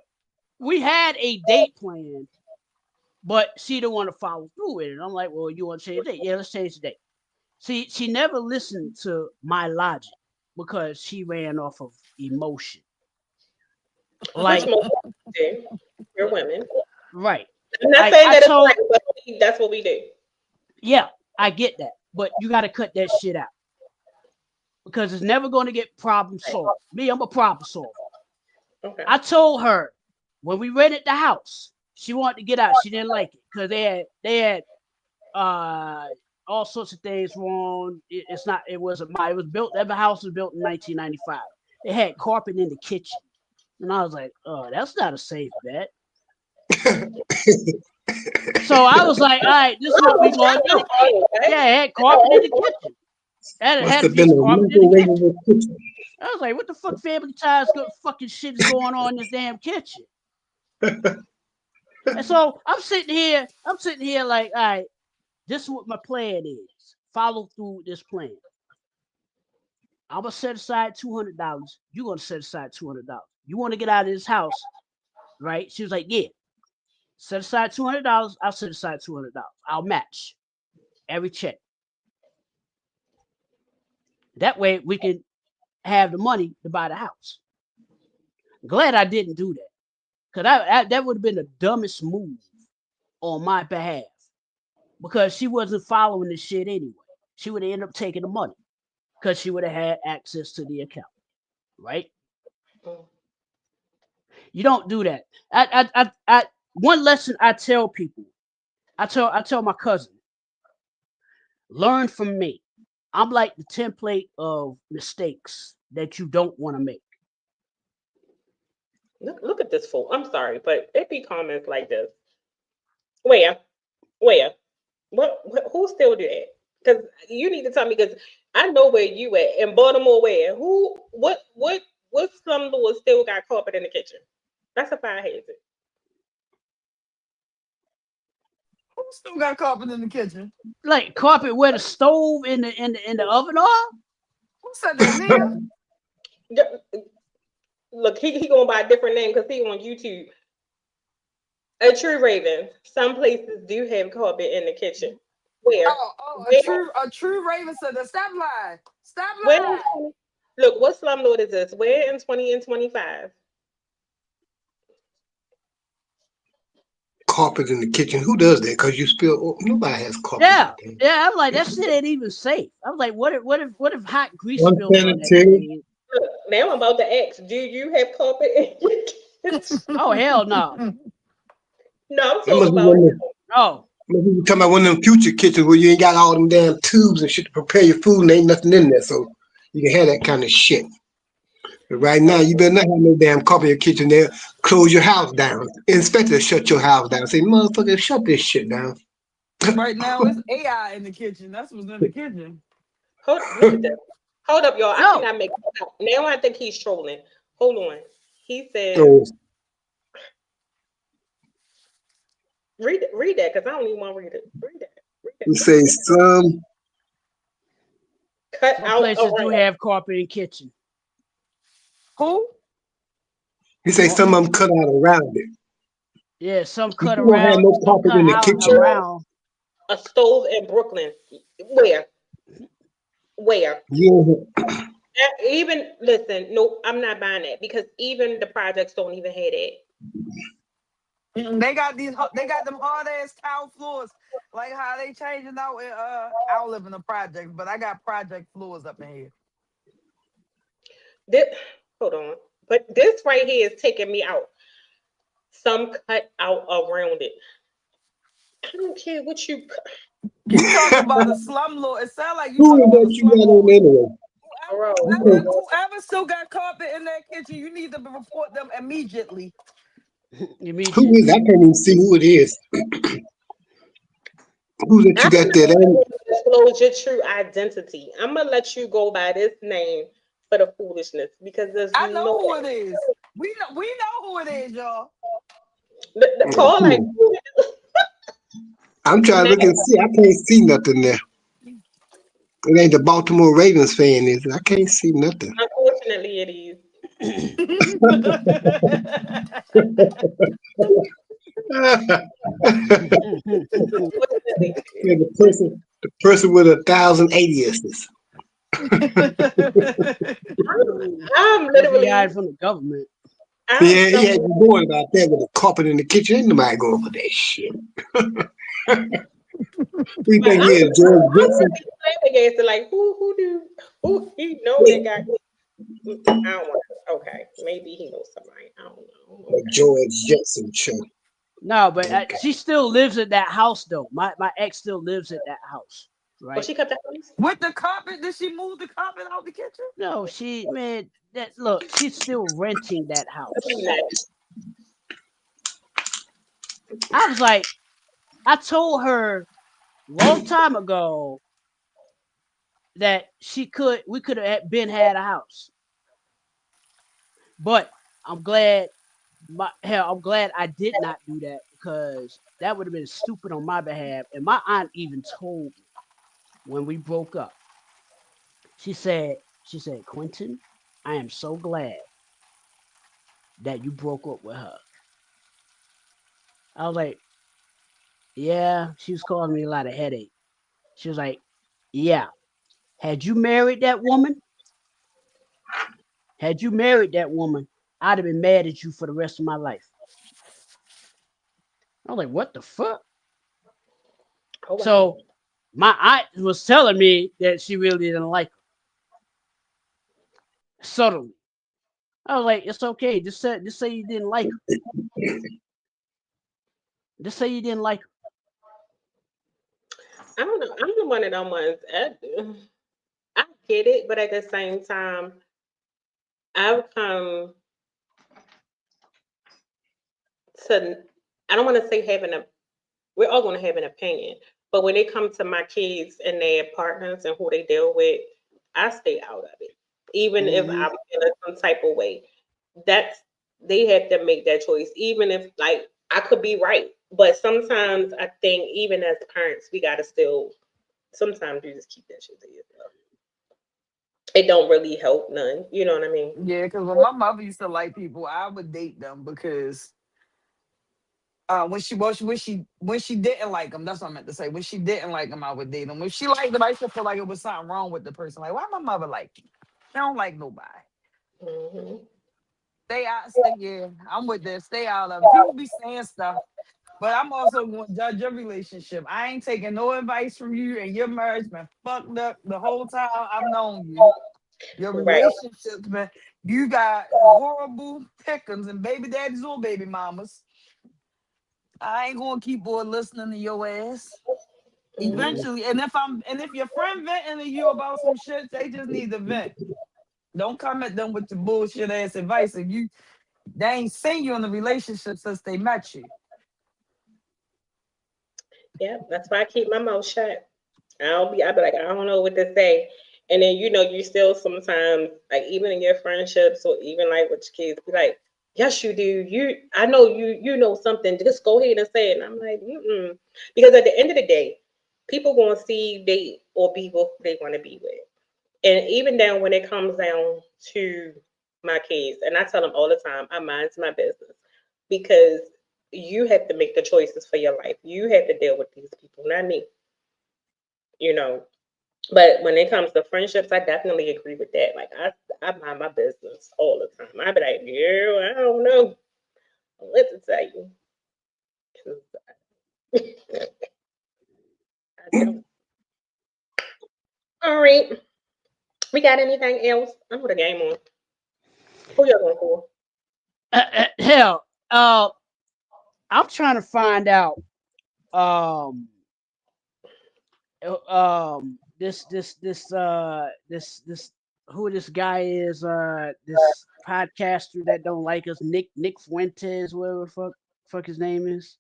we had a date plan, but she didn't want to follow through with it. I'm like, well, you want to change the date? Yeah, let's change the date. See, she never listened to my logic because she ran off of emotion. Like, Which most do. You're women. right. I'm not saying that it's right, but that's what we do. Yeah, I get that. But you got to cut that shit out. Because it's never going to get problem solved. Me, I'm a problem solver. Okay. I told her when we rented the house, she wanted to get out. She didn't like it because they had all sorts of things wrong. It was built, that house was built in 1995. It had carpet in the kitchen. And I was like, oh, that's not a safe bet. So I was like, all right, this is what we're going to do. Yeah, it had carpet in the kitchen. It had a piece of carpet in the kitchen. I was like, what the fuck Family Ties fucking shit is going on in this damn kitchen? And so I'm sitting here like, all right, this is what my plan is. Follow through with this plan. I'm going to set aside $200. You're going to set aside $200. You want to get out of this house, right? She was like, yeah. Set aside $200. I'll set aside $200. I'll match every check. That way we can have the money to buy the house. Glad I didn't do that. Because that would have been the dumbest move on my behalf. Because she wasn't following the shit anyway. She would have ended up taking the money. Because she would have had access to the account. Right? You don't do that. I one lesson I tell people. I tell my cousin, learn from me. I'm like the template of mistakes that you don't want to make. Look at this fool. I'm sorry, but it be comments like this. Where? Where? What who still do that? Because you need to tell me because I know where you at in Baltimore. Where? Who? What slumlord still got carpet in the kitchen? That's a fire hazard. Who still got carpet in the kitchen? Like carpet where the stove in the oven are. Who said that, Nia? Look, he going by a different name because he on YouTube. A true raven. Some places do have carpet in the kitchen. Where? A true raven said that. Stop lying. Stop Where? lying. Look, what slumlord is this? Where in 20 and 25? Carpet in the kitchen. Who does that? Because you spill. Oh, nobody has carpet. Yeah, In yeah. I'm like that shit ain't even safe. I'm like, what if hot grease there. spills on Unsanitary. everything? Look, now I'm about to ask, do you have carpet in your kitchen? Oh hell no, No, I'm That must talking be about one of no. you talking about one of them future kitchens where you ain't got all them damn tubes and shit to prepare your food and ain't nothing in there, so you can have that kind of shit. But right now, you better not have no damn carpet in your kitchen there. Close your house down. Inspector, shut your house down. Say, motherfucker, shut this shit down. Right now, it's AI in the kitchen. That's what's in the kitchen. look at this. Hold up, y'all. I No. cannot make it out. Now I think he's trolling. Hold on. He said, So read that because I don't even want to read it. Read that. Read you that. say some. Cut Some out places do around. have carpet in kitchen. Who? You say some of them cut out around it. Yeah, some You cut don't have around, no some carpet cut in the out kitchen. around. A stove in Brooklyn. Where? Where? You Even listen, no, I'm not buying that because even the projects don't even have that. They got them hard ass tile floors, like how they changing out. I don't live in a project, but I got project floors up in here. This, hold on, but this right here is taking me out. Some cut out around it. I don't care what you. You talking about a slumlord? It sounds like you who talking is about a that you got on slumlord. anyway? Bro, Whoever still got carpet in that kitchen, you need to report them immediately. Who is? I can't even see who it is. Who that you I'm got not there? gonna disclose your true identity. I'm gonna let you go by this name for the foolishness because there's I know no who it is. We know who it is, y'all. the call like I'm trying to look and see. I can't see nothing there. It ain't the Baltimore Ravens fan, is it? I can't see nothing. unfortunately it is. Unfortunately it is. Yeah, the person with 1,000 aliases. I'm Must be literally hiding from the government. I'm Yeah, he had someone you going about that with a carpet in the kitchen. Ain't nobody going for that shit. We like think he is George I'm Jetson. really flabbergasted. Like who he know that got I don't want to okay. Maybe he knows somebody. I don't know. The Okay. George Jetson show. No, but Okay. she still lives at that house though. My ex still lives at that house, Oh, right? she cut the house? With the carpet, did she move the carpet out the kitchen? No, she man, that look, she's still renting that house. I was like, I told her long time ago that we could have been had a house, but I'm glad I'm glad I did not do that because that would have been stupid on my behalf. And my aunt even told me when we broke up. She said, Quentin, I am so glad that you broke up with her. I was like, yeah, she was causing me a lot of headache. She was like, yeah, had you married that woman, I'd have been mad at you for the rest of my life. I was like, what the fuck? Oh wow. So my aunt was telling me that she really didn't like her. Subtly. I was like, it's okay. Just say you didn't like her. Just say you didn't like her. I don't know. I'm the one of them ones. I get it, but at the same time, I've come to. I don't want to say having a. We're all going to have an opinion, but when it comes to my kids and their partners and who they deal with, I stay out of it. Even if Hmm. I'm feeling some type of way, that's they have to make that choice. Even if like I could be right, but sometimes I think even as parents, we gotta still. Sometimes you just keep that shit to yourself. It don't really help none. You know what I mean? Yeah, because when my mother used to like people, I would date them because when she didn't like them, that's what I meant to say. When she didn't like them, I would date them. If she liked them, I used to feel like it was something wrong with the person. Like, why my mother like you? She don't like nobody. Hmm. Stay out, stay yeah. I'm with this. Stay out of it. People be saying stuff, but I'm also going to judge your relationship. I ain't taking no advice from you, and your marriage been fucked up the whole time I've known you. Your Right. relationships, man, you got horrible pickings and baby daddies or baby mamas. I ain't gonna keep on listening to your ass. Hmm. Eventually, and if your friend venting to you about some shit, they just need to vent. Don't come at them with your bullshit ass advice. If you they ain't seen you in the relationship since they met you. Yeah, that's why I keep my mouth shut. I'll be like, I don't know what to say. And then you still sometimes like even in your friendships or even like with your kids, be like, yes, you do. I know you know something. Just go ahead and say it. And I'm like, mm-mm. Because at the end of the day, people gonna see they or be with who they want to be with. And even down when it comes down to my kids, and I tell them all the time, I mind's my business because you have to make the choices for your life. You have to deal with these people, not me. You know, but when it comes to friendships, I definitely agree with that. Like I mind my business all the time. I be like, yeah, I don't know what to tell you. 'Cause I don't. All right, we got anything else? I'm with a game on. Who y'all going for? Hell, I'm trying to find out. Um, this who this guy is. This podcaster that don't like us. Nick Fuentes, whatever the fuck his name is.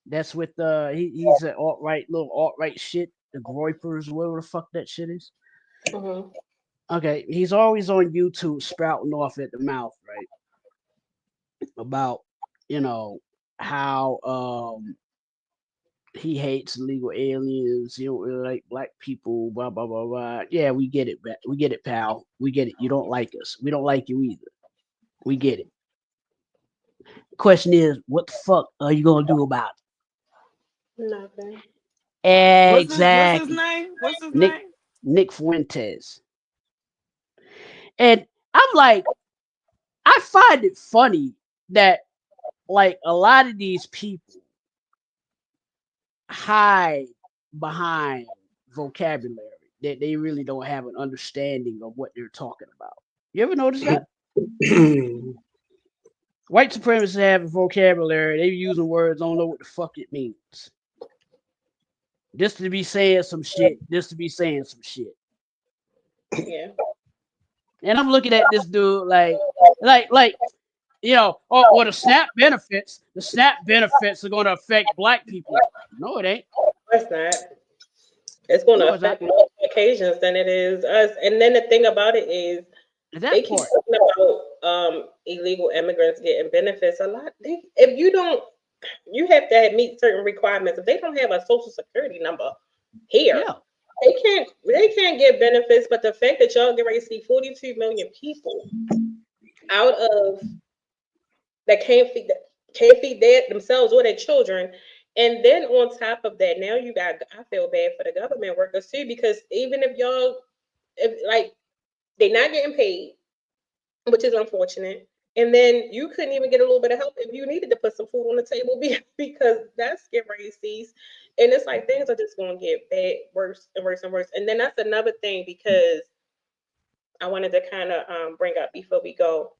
That's with he's an alt right shit. The Groypers, whatever the fuck that shit is. Hmm. Okay, he's always on YouTube sprouting off at the mouth, right? About you know how he hates illegal aliens. He don't really like black people. Blah blah blah blah. Yeah, we get it, we get it, pal. We get it. You don't like us. We don't like you either. We get it. Question is, what the fuck are you gonna do about Nothing. it? What's his Exactly, name? What's his Nick name? Nick Fuentes. And I'm like, I find it funny that like a lot of these people hide behind vocabulary that they really don't have an understanding of what they're talking about. You ever notice that? White supremacists have a vocabulary. They using words, don't know what the fuck it means. Just to be saying some shit. Just to be saying some shit. Yeah. And I'm looking at this dude like or the SNAP benefits are going to affect black people. No, it ain't. It's not. It's going to No, it's not. affect more occasions than it is us. And then the thing about it is, they That keep part. talking about illegal immigrants getting benefits. A lot. If you don't, you have to meet certain requirements. If they don't have a social security number here, Yeah. they can't get benefits. But the fact that y'all get ready to see 42 million people out of that can't feed themselves or their children. And then on top of that, now you got I feel bad for the government workers too, because even if y'all if like they're not getting paid, which is unfortunate. And then you couldn't even get a little bit of help if you needed to put some food on the table because that's get ready to cease. And it's like things are just going to get bad, worse and worse and worse. And then that's another thing because I wanted to kind of bring up before we go.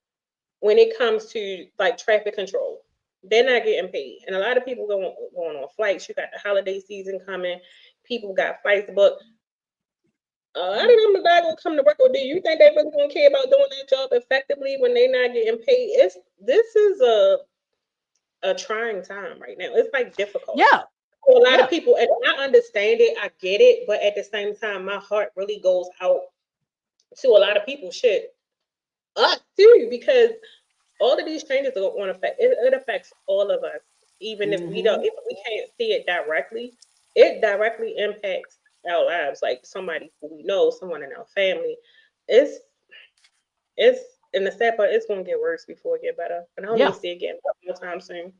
when it comes to like traffic control. They're not getting paid. And a lot of people going on flights. You got the holiday season coming. People got flights booked. I don't know if they're gonna come to work, or do you think they really gonna care about doing their job effectively when they're not getting paid? This is a trying time right now. It's like difficult. Yeah. For a lot Yeah. of people, and I understand it, I get it, but at the same time, my heart really goes out to a lot of people. Shit, us too, because all of these changes are going to affect it affects all of us, even if we don't, if we can't see it directly, it directly impacts our lives. Like somebody who we know, someone in our family. It's in the sad part, it's gonna get worse before it get better. And I don't Yeah. even see it getting better no time soon.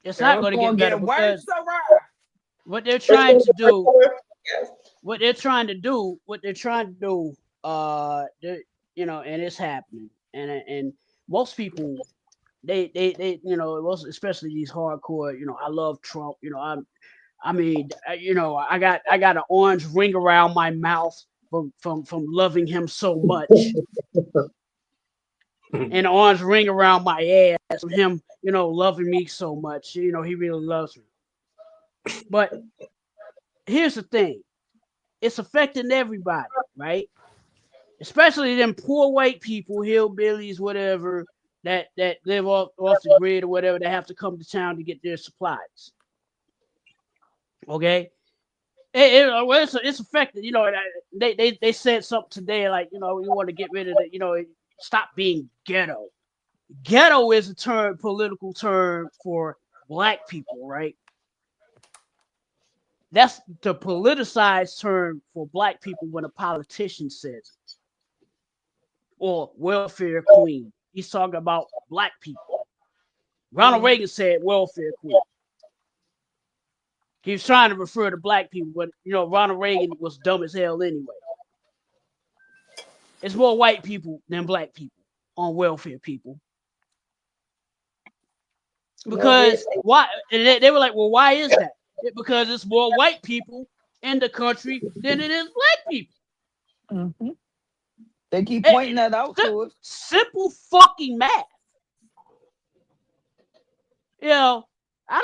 It's not going to get better worse, because Sarah. what they're trying to do, Yes. what they're trying to do, you know, and it's happening. And most people, they, you know, most especially these hardcore, you know, I love Trump. You know, you know, I got an orange ring around my mouth from loving him so much, and an orange ring around my ass from him, you know, loving me so much. You know, he really loves me. But here's the thing. It's affecting everybody, right? Especially them poor white people, hillbillies, whatever, that live off the grid or whatever, that have to come to town to get their supplies. Okay? It's affected. You know, they said something today, like, you know, we want to get rid of the, you know, stop being ghetto. Ghetto is a political term for black people, right? That's the politicized term for black people when a politician says it. Or welfare queen. He's talking about black people. Ronald Reagan said welfare queen. He was trying to refer to black people, but you know, Ronald Reagan was dumb as hell anyway. It's more white people than black people on welfare people. Because why? And they were like, well, why is that? Because it's more white people in the country than it is black people. Mm-hmm. They keep pointing that out to us. Simple fucking math. You know, I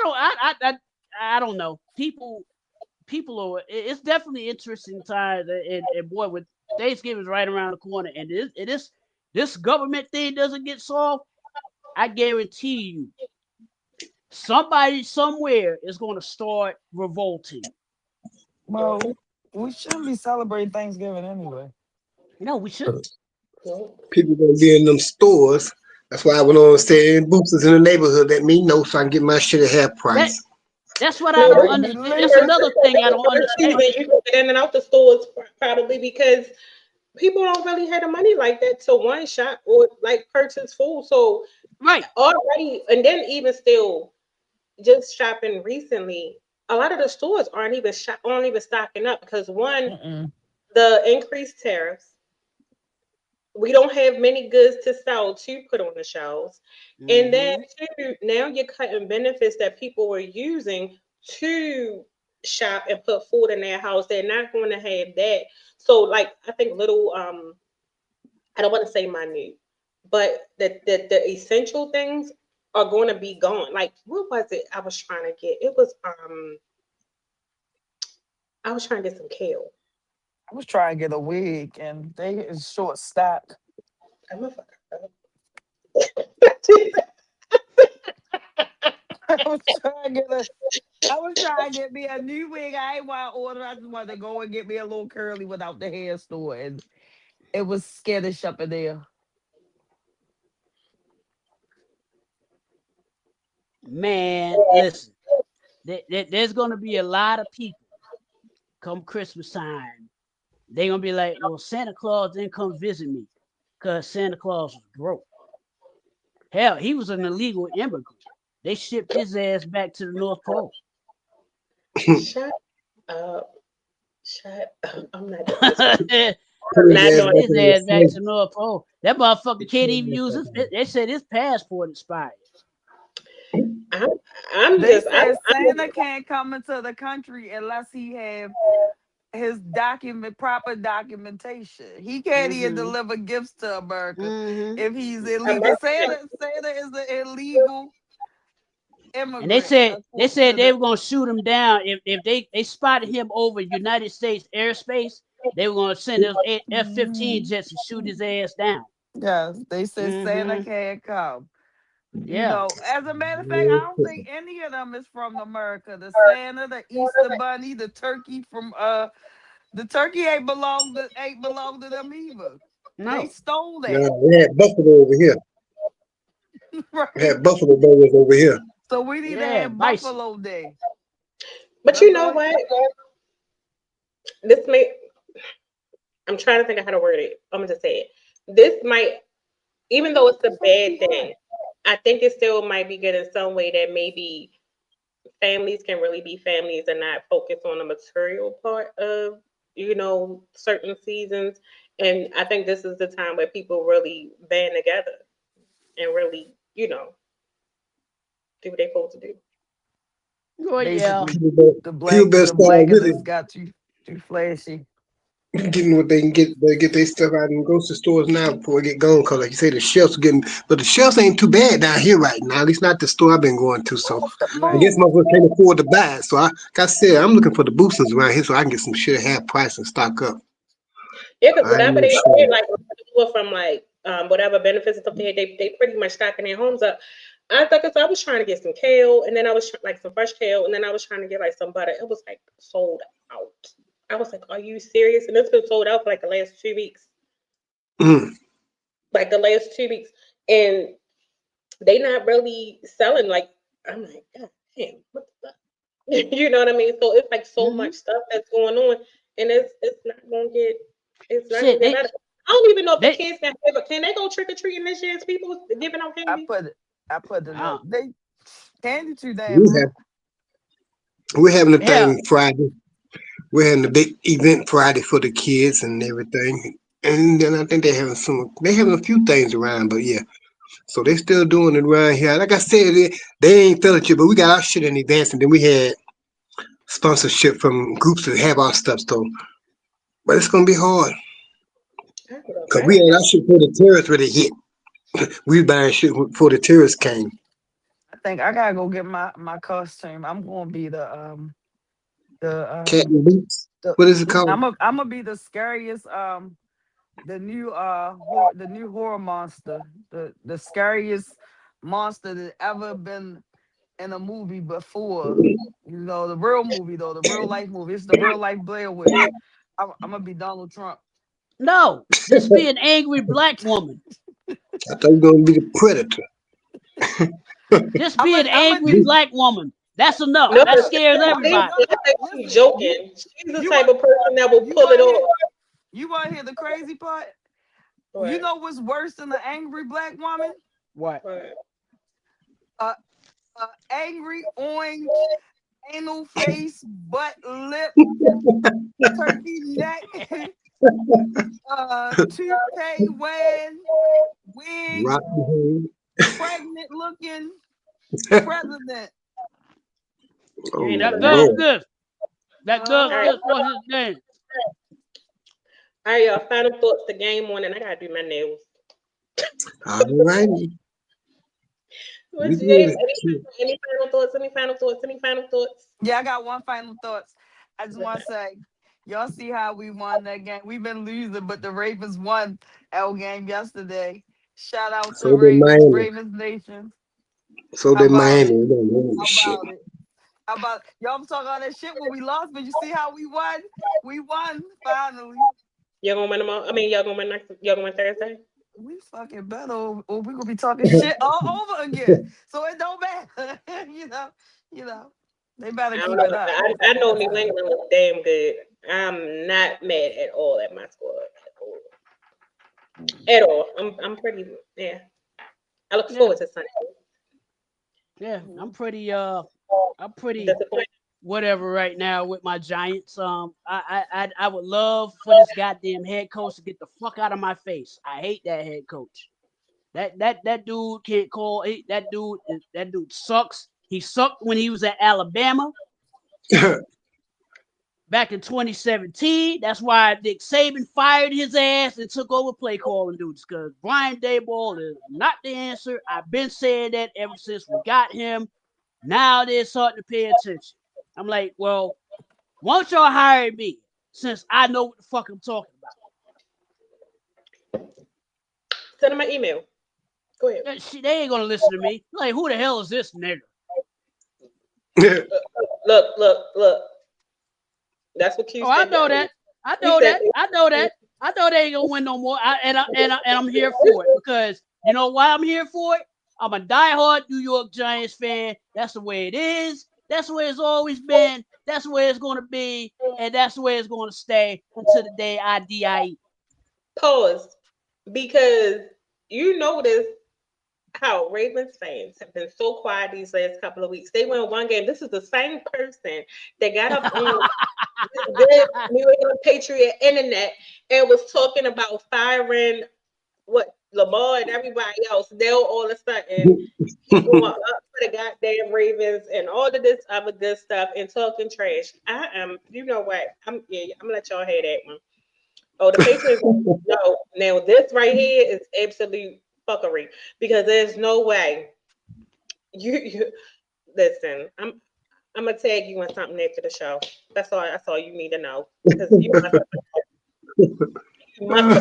don't know. People are. It's definitely interesting times, and boy, with Thanksgiving's right around the corner, and this government thing doesn't get solved, I guarantee you, somebody somewhere is going to start revolting. Well, we shouldn't be celebrating Thanksgiving anyway. No, we shouldn't. People gonna be in them stores. That's why I went on saying boosters in the neighborhood. Let me know so I can get my shit at half price. That's what I don't understand. That's another thing I don't understand. You can get in and out the stores probably because people don't really have the money like that to one shop or like purchase food. So right already, and then even still, just shopping recently, a lot of the stores aren't even stocking up because one, the increased tariffs. We don't have many goods to sell to put on the shelves. And then two, now you're cutting benefits that people were using to shop and put food in their house. They're not going to have that. So like I think little I don't want to say minute, but the essential things are going to be gone. Like what was it I was trying to get? It was I was trying to get some kale. I was trying to get a wig and they is short stock. I'm a fucker. I was trying to get me a new wig. I ain't want to order. I just wanted to go and get me a little curly without the hair store, and it was skittish up in there. Man, listen, there's gonna be a lot of people come Christmas time. They're gonna be like, well, Santa Claus didn't come visit me because Santa Claus was broke. Hell, he was an illegal immigrant. They shipped his ass back to the North Pole. Shut up. I'm not doing His ass back to the North Pole. That motherfucker can't even use his. They said his passport expired. They said Santa can't come into the country unless he have his proper documentation. He can't even deliver gifts to America if he's illegal. Santa is an illegal immigrant. And they said according to they were gonna shoot him down if they spotted him over United States airspace. They were gonna send those F-15 jets to shoot his ass down. Yes, they said Santa can't come. You Yeah. know, as a matter of fact, I don't think any of them is from America. The Santa, the Easter Bunny, the turkey from the turkey ain't belong to them either. No. They stole that. No, we had buffalo over here. Right. We had buffalo burgers over here. So we need to have Buffalo Day. But you know what? This may. I'm trying to think of how to word it. I'm gonna just say it. This might, even though it's a bad thing, I think it still might be good in some way that maybe families can really be families and not focus on the material part of, certain seasons. And I think this is the time where people really band together and really, do what they're supposed to do. Well, yeah. The black got too flashy. Getting what they can get, they get their stuff out in the grocery stores now before it get gone. Cause like you say, the shelves are getting, but the shelves ain't too bad down here right now. At least not the store I've been going to. So I guess motherfuckers can't afford to buy it. So like I said, I'm looking for the boosters around here so I can get some shit at half price and stock up. Yeah, because whatever they did, like from like whatever benefits and stuff they pretty much stocking their homes up. I was trying to get some kale, and then I was like some fresh kale, and then I was trying to get like some butter. It was like sold out. I was like, "Are you serious?" And it's been sold out for like the last 2 weeks. Like the last 2 weeks, and they not really selling. Like I'm like, God damn, what the fuck? You know what I mean? So it's like so much stuff that's going on, and it's not gonna get. It's not gonna get better. I don't even know if the kids can they go trick or treating this year? Is people giving out candy? I put it up. They candy too damn. We're having a thing Friday. We're having a big event Friday for the kids and everything. And then I think they're having a few things around, but yeah. So they still doing it around here. Like I said, they ain't fellowship, but we got our shit in advance, and then we had sponsorship from groups that have our stuff. So, but it's gonna be hard because we had our shit before the terrorists really hit. We buying shit before the terrorists came. I think I gotta go get my costume. I'm gonna be the Cat and Boots. What is it called? I'm gonna be the scariest the new horror monster, the scariest monster that ever been in a movie before. The real movie though, the real life movie. It's the real life Blair Witch. I'm gonna be Donald Trump. No, just be an angry black woman. I thought you were gonna be the Predator. Just be an angry black woman. That's enough. No, that scares everybody. She's joking. She's the type of person that will pull it off. You want to hear the crazy part? What? You know what's worse than an angry black woman? What? Angry orange, anal face, butt lip, turkey neck, toupee wearing, wig, pregnant looking president. That girl good. That girl good. What's his name? All right, y'all. Final thoughts. The game on, and I gotta do my nails. All righty. Any final thoughts? Any final thoughts? Any final thoughts? Yeah, I got one final thoughts. I just want to say, y'all see how we won that game. We've been losing, but the Ravens won our game yesterday. Shout out to Ravens Nation. So did Miami. How about y'all talking all that shit when we lost, but you see how we won? We won finally. Y'all gonna win tomorrow? I mean, y'all gonna win Thursday? We fucking better, or we gonna be talking shit all over again. So it don't matter, you know. They better keep it up. I know New England was damn good. I'm not mad at all at my squad at all. I'm pretty I look forward to Sunday. Yeah, I'm pretty whatever right now with my Giants. I would love for this goddamn head coach to get the fuck out of my face. I hate that head coach. That dude can't call. That dude sucks. He sucked when he was at Alabama. back in 2017. That's why Nick Saban fired his ass and took over play calling duties, because Brian Daboll is not the answer. I've been saying that ever since we got him. Now they're starting to pay attention. I'm like, well, why don't y'all hire me, since I know what the fuck I'm talking about? Send them an email. Go ahead. They ain't gonna listen to me. Like, who the hell is this nigga? Look. That's what Q said. I know that. I know that. I know they ain't gonna win no more. I'm here for it, because you know why I'm here for it? I'm a diehard New York Giants fan. That's the way it is. That's the way it's always been. That's the way it's gonna be, and that's the way it's gonna stay until the day I die. Pause, because you notice how Ravens fans have been so quiet these last couple of weeks. They won one game. This is the same person that got up on the New England Patriot internet and was talking about firing Lamar and everybody else. Now all of a sudden he's going up for the goddamn Ravens and all of this other good stuff and talking trash. I am, you know what? I'm gonna let y'all have that one. Oh, the Patriots. No, now this right here is absolute fuckery, because there's no way you listen. I'm gonna tag you on something after the show. That's all you need to know, because you must have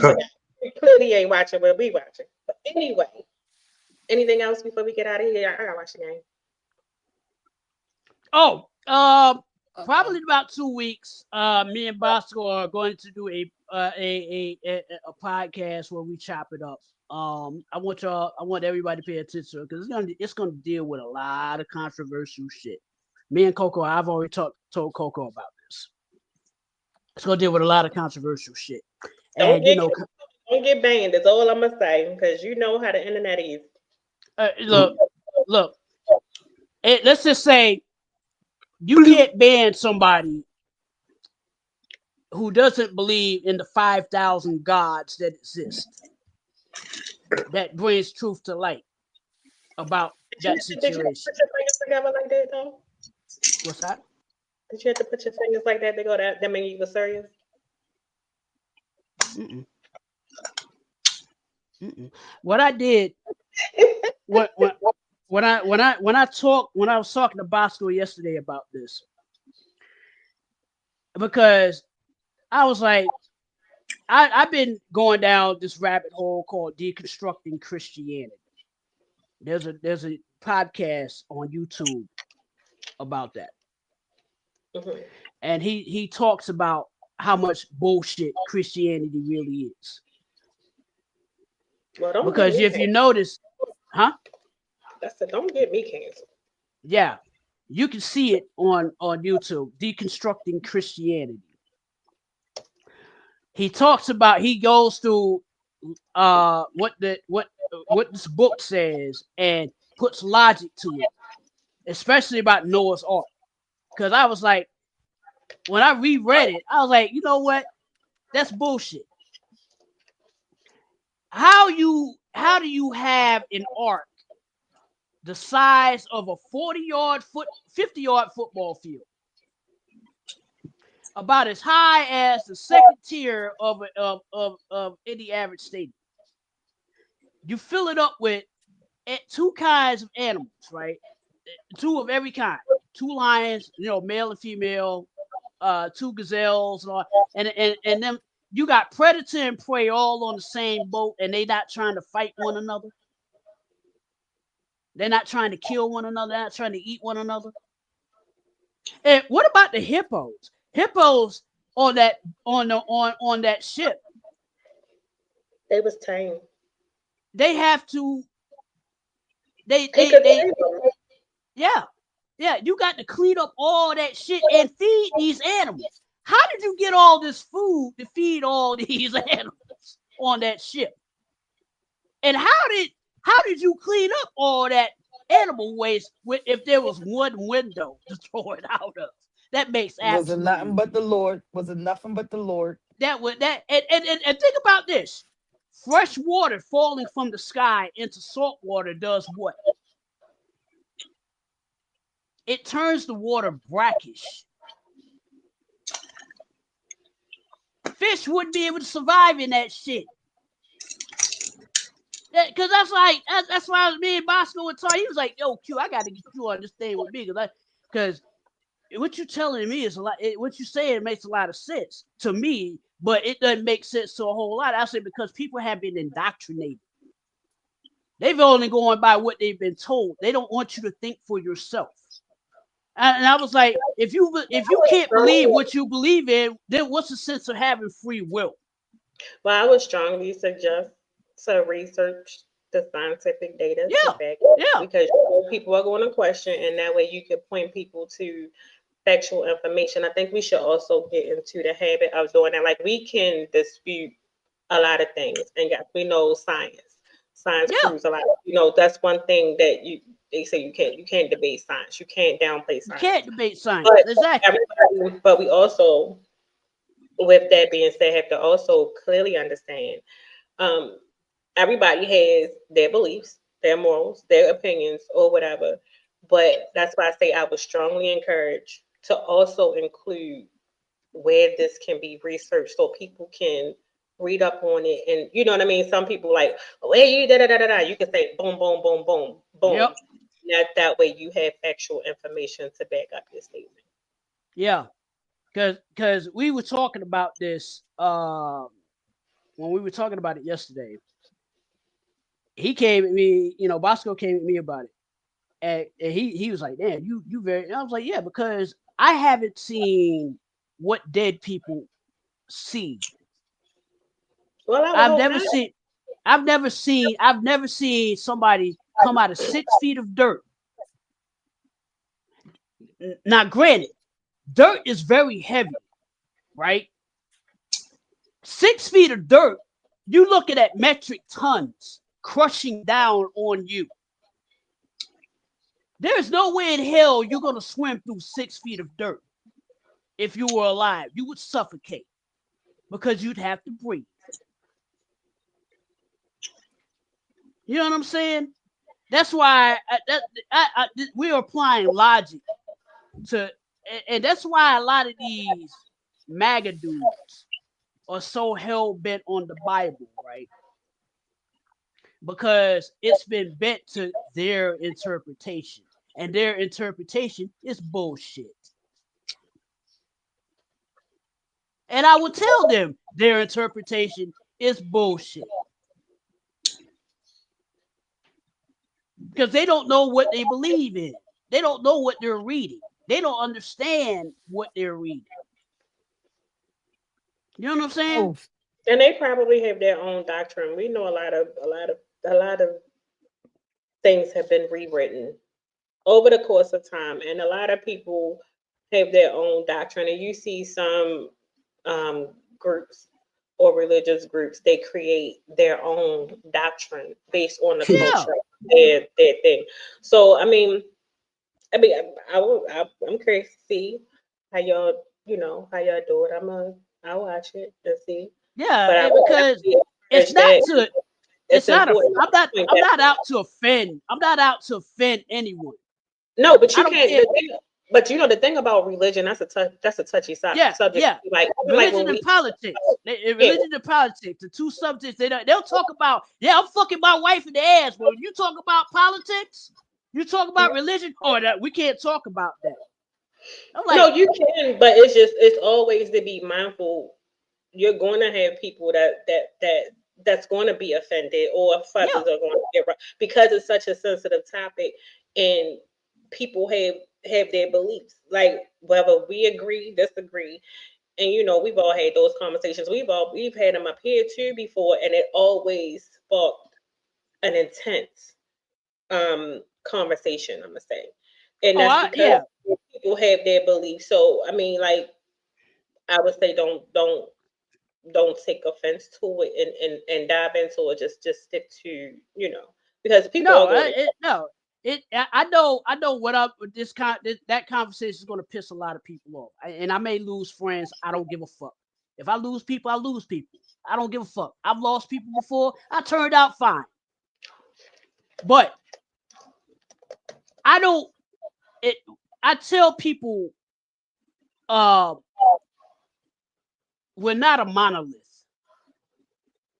forgot. You clearly ain't watching what we watching. But anyway, anything else before we get out of here? I gotta watch the game. Oh, probably in about 2 weeks. Me and Bosco are going to do a podcast where we chop it up. I want everybody to pay attention, because it's gonna deal with a lot of controversial shit. Me and Coco, I've already told Coco about this. It's gonna deal with a lot of controversial shit. Don't get banned. That's all I'm gonna say, because you know how the internet is. Look. Let's just say you can't ban somebody who doesn't believe in the 5,000 gods that exist, that brings truth to light about that situation. Did you put your fingers together like that, though? What's that? Did you have to put your fingers like that to go that mean you were serious? Mm-mm. What I did, when I was talking to Bosco yesterday about this, because I was like, I've been going down this rabbit hole called deconstructing Christianity. There's a podcast on YouTube about that, and he talks about how much bullshit Christianity really is. Well, because if you notice, huh? I said, don't get me canceled. Yeah, you can see it on YouTube, deconstructing Christianity. He talks about, he goes through what this book says and puts logic to it, especially about Noah's Ark. Because I was like, when I reread it, I was like, you know what? That's bullshit. How do you have an ark the size of a 50-yard football field, about as high as the second tier of any average stadium? You fill it up with two kinds of animals, right? Two of every kind. Two lions, male and female, two gazelles, and then you got predator and prey all on the same boat, and they not trying to fight one another. They're not trying to kill one another. They're not trying to eat one another. And what about the hippos? Hippos on that ship. They was tame. They have to. Yeah. You got to clean up all that shit and feed these animals. How did you get all this food to feed all these animals on that ship? And how did you clean up all that animal waste if there was one window to throw it out of? That makes absolutely. Was it nothing but the Lord? And think about this: fresh water falling from the sky into salt water does what? It turns the water brackish. Fish wouldn't be able to survive in that shit. Because that's why me and Bosco would talk. He was like, "Yo, Q, I got to get you on this thing with me because what you're telling me is a lot. What you saying makes a lot of sense to me, but it doesn't make sense to a whole lot. I say because people have been indoctrinated. They've only going by what they've been told. They don't want you to think for yourself. And I was like, if you can't believe what you believe in, then what's the sense of having free will? Well, I would strongly suggest to research the scientific data to Yeah, back it up, yeah. because people are going to question, and that way you can point people to factual information. I think we should also get into the habit of doing that. Like, we can dispute a lot of things, and yes, we know science. Science Yeah. proves a lot. That's one thing that they say you can't debate science. You can't downplay You science. can't debate science. But Exactly. but we also, with that being said, have to also clearly understand, um, everybody has their beliefs, their morals, their opinions, or whatever. But that's why I say I would strongly encourage to also include where this can be researched so people can read up on it. And you know what I mean? Some people like, where you da da da da da. You can say boom, boom, boom, boom, boom. Yep. That way you have actual information to back up your statement. Yeah. Because we were talking about this when we were talking about it yesterday. He came at me, Bosco came at me about it. And he was like, "Damn, you very." And I was like, "Yeah, because I haven't seen what dead people see. Well, I would I've hope never not. seen. I've never seen somebody come out of 6 feet of dirt. Now, granted, dirt is very heavy, right? 6 feet of dirt, you looking at metric tons crushing down on you. There's no way in hell you're gonna swim through 6 feet of dirt. If you were alive, you would suffocate because you'd have to breathe. You know what I'm saying? That's why we're applying logic to, and that's why a lot of these MAGA dudes are so hell bent on the Bible, right? Because it's been bent to their interpretation, and their interpretation is bullshit. And I will tell them their interpretation is bullshit. Because they don't know what they believe in. They don't know what they're reading. They don't understand what they're reading. You know what I'm saying? Oh, And they probably have their own doctrine. We know a lot of things have been rewritten over the course of time, and a lot of people have their own doctrine. And you see some um, groups or religious groups, they create their own doctrine based on the Yeah. culture, their thing. So I'm curious to see how y'all, how y'all do it. I'll watch it and see. But Yeah. I And would because definitely it's encourage not that to it's it's not a important to point I'm that not out. out to offend. I'm not out to offend anyone. No, but I you don't can't. care. But the thing about religion, that's a touchy Yeah, subject. yeah. Like, even like when Religion and we, politics. yeah, Religion and politics, the two subjects they'll talk about. Yeah, I'm fucking my wife in the ass. But when you talk about politics, you talk about religion, or that we can't talk about that. I'm no, like, you can, but it's always to be mindful. You're going to have people that's going to be offended, or yeah, feathers are going to get right, because it's such a sensitive topic, and people have their beliefs. Like, whether we agree, disagree, and we've all had those conversations. We've had them up here too before, and it always sparked an intense conversation, I'm gonna say. And that's because yeah. people have their beliefs. So I mean, like, I would say don't take offense to it, and dive into it. Just stick to, because people No, are going to, no. I know what up with that conversation is going to piss a lot of people off, and I may lose friends. I don't give a fuck. If I lose people, I lose people. I don't give a fuck. I've lost people before. I turned out fine, but I don't. It. I tell people, uh, we're not a monolith.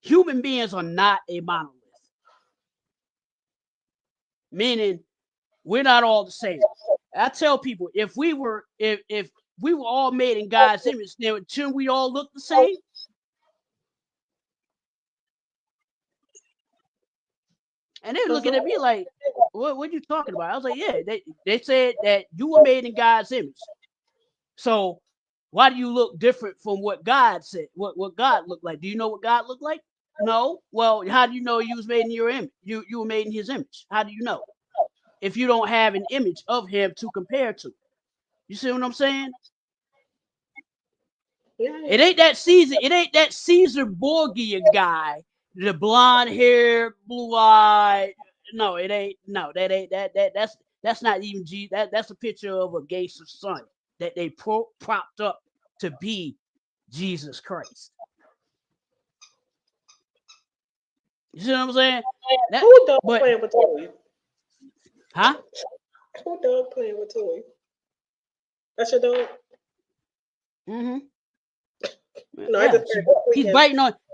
Human beings are not a monolith. Meaning we're not all the same. I tell people if we were all made in God's image, then shouldn't we all look the same? And they're looking at me like, what are you talking about? I was like, yeah, they said that you were made in God's image. So why do you look different from what God said? What God looked like? Do you know what God looked like? No. Well, how do you know you was made in your image? You were made in his image. How do you know? If you don't have an image of him to compare to. You see what I'm saying? Yeah. It ain't that Caesar Borgia guy, the blonde hair, blue eye. No, it ain't. No, that's not even G. That's a picture of a gangster's son that they propped up to be Jesus Christ. You see what I'm saying? Who dog playing with toys? Huh? Who dog playing with toys? That's your dog? Mm-hmm. No, Yeah. I just heard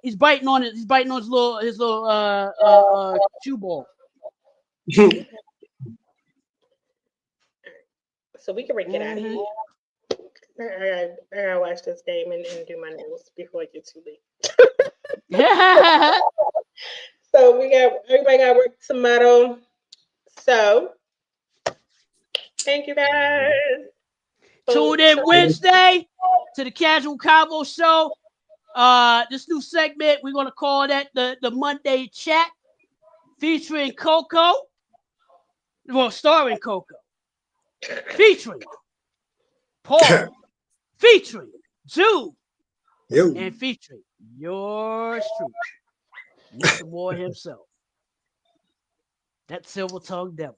He's biting on his little chew ball. So we can break it out. I gotta watch this game and do my nails before it gets too late. So everybody got work tomorrow. So thank you guys. Tune in Wednesday to the Casual Convo Show. This new segment, we're gonna call that the Monday Chat, featuring Coco. Well, starring Coco. Featuring Paul. Featuring Jude. Yo. And featuring yours truly, Mr. Boy himself. That silver tongued devil.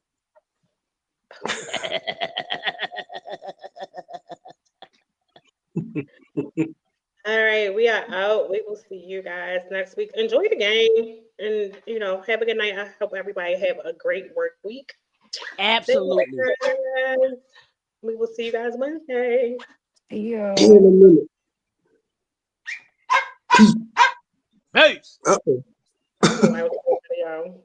All right, we are out. We will see you guys next week. Enjoy the game and have a good night. I hope everybody have a great work week. Absolutely. We will see you guys Wednesday. Yeah. In a minute. Peace. Uh-oh. I'm loud, y'all.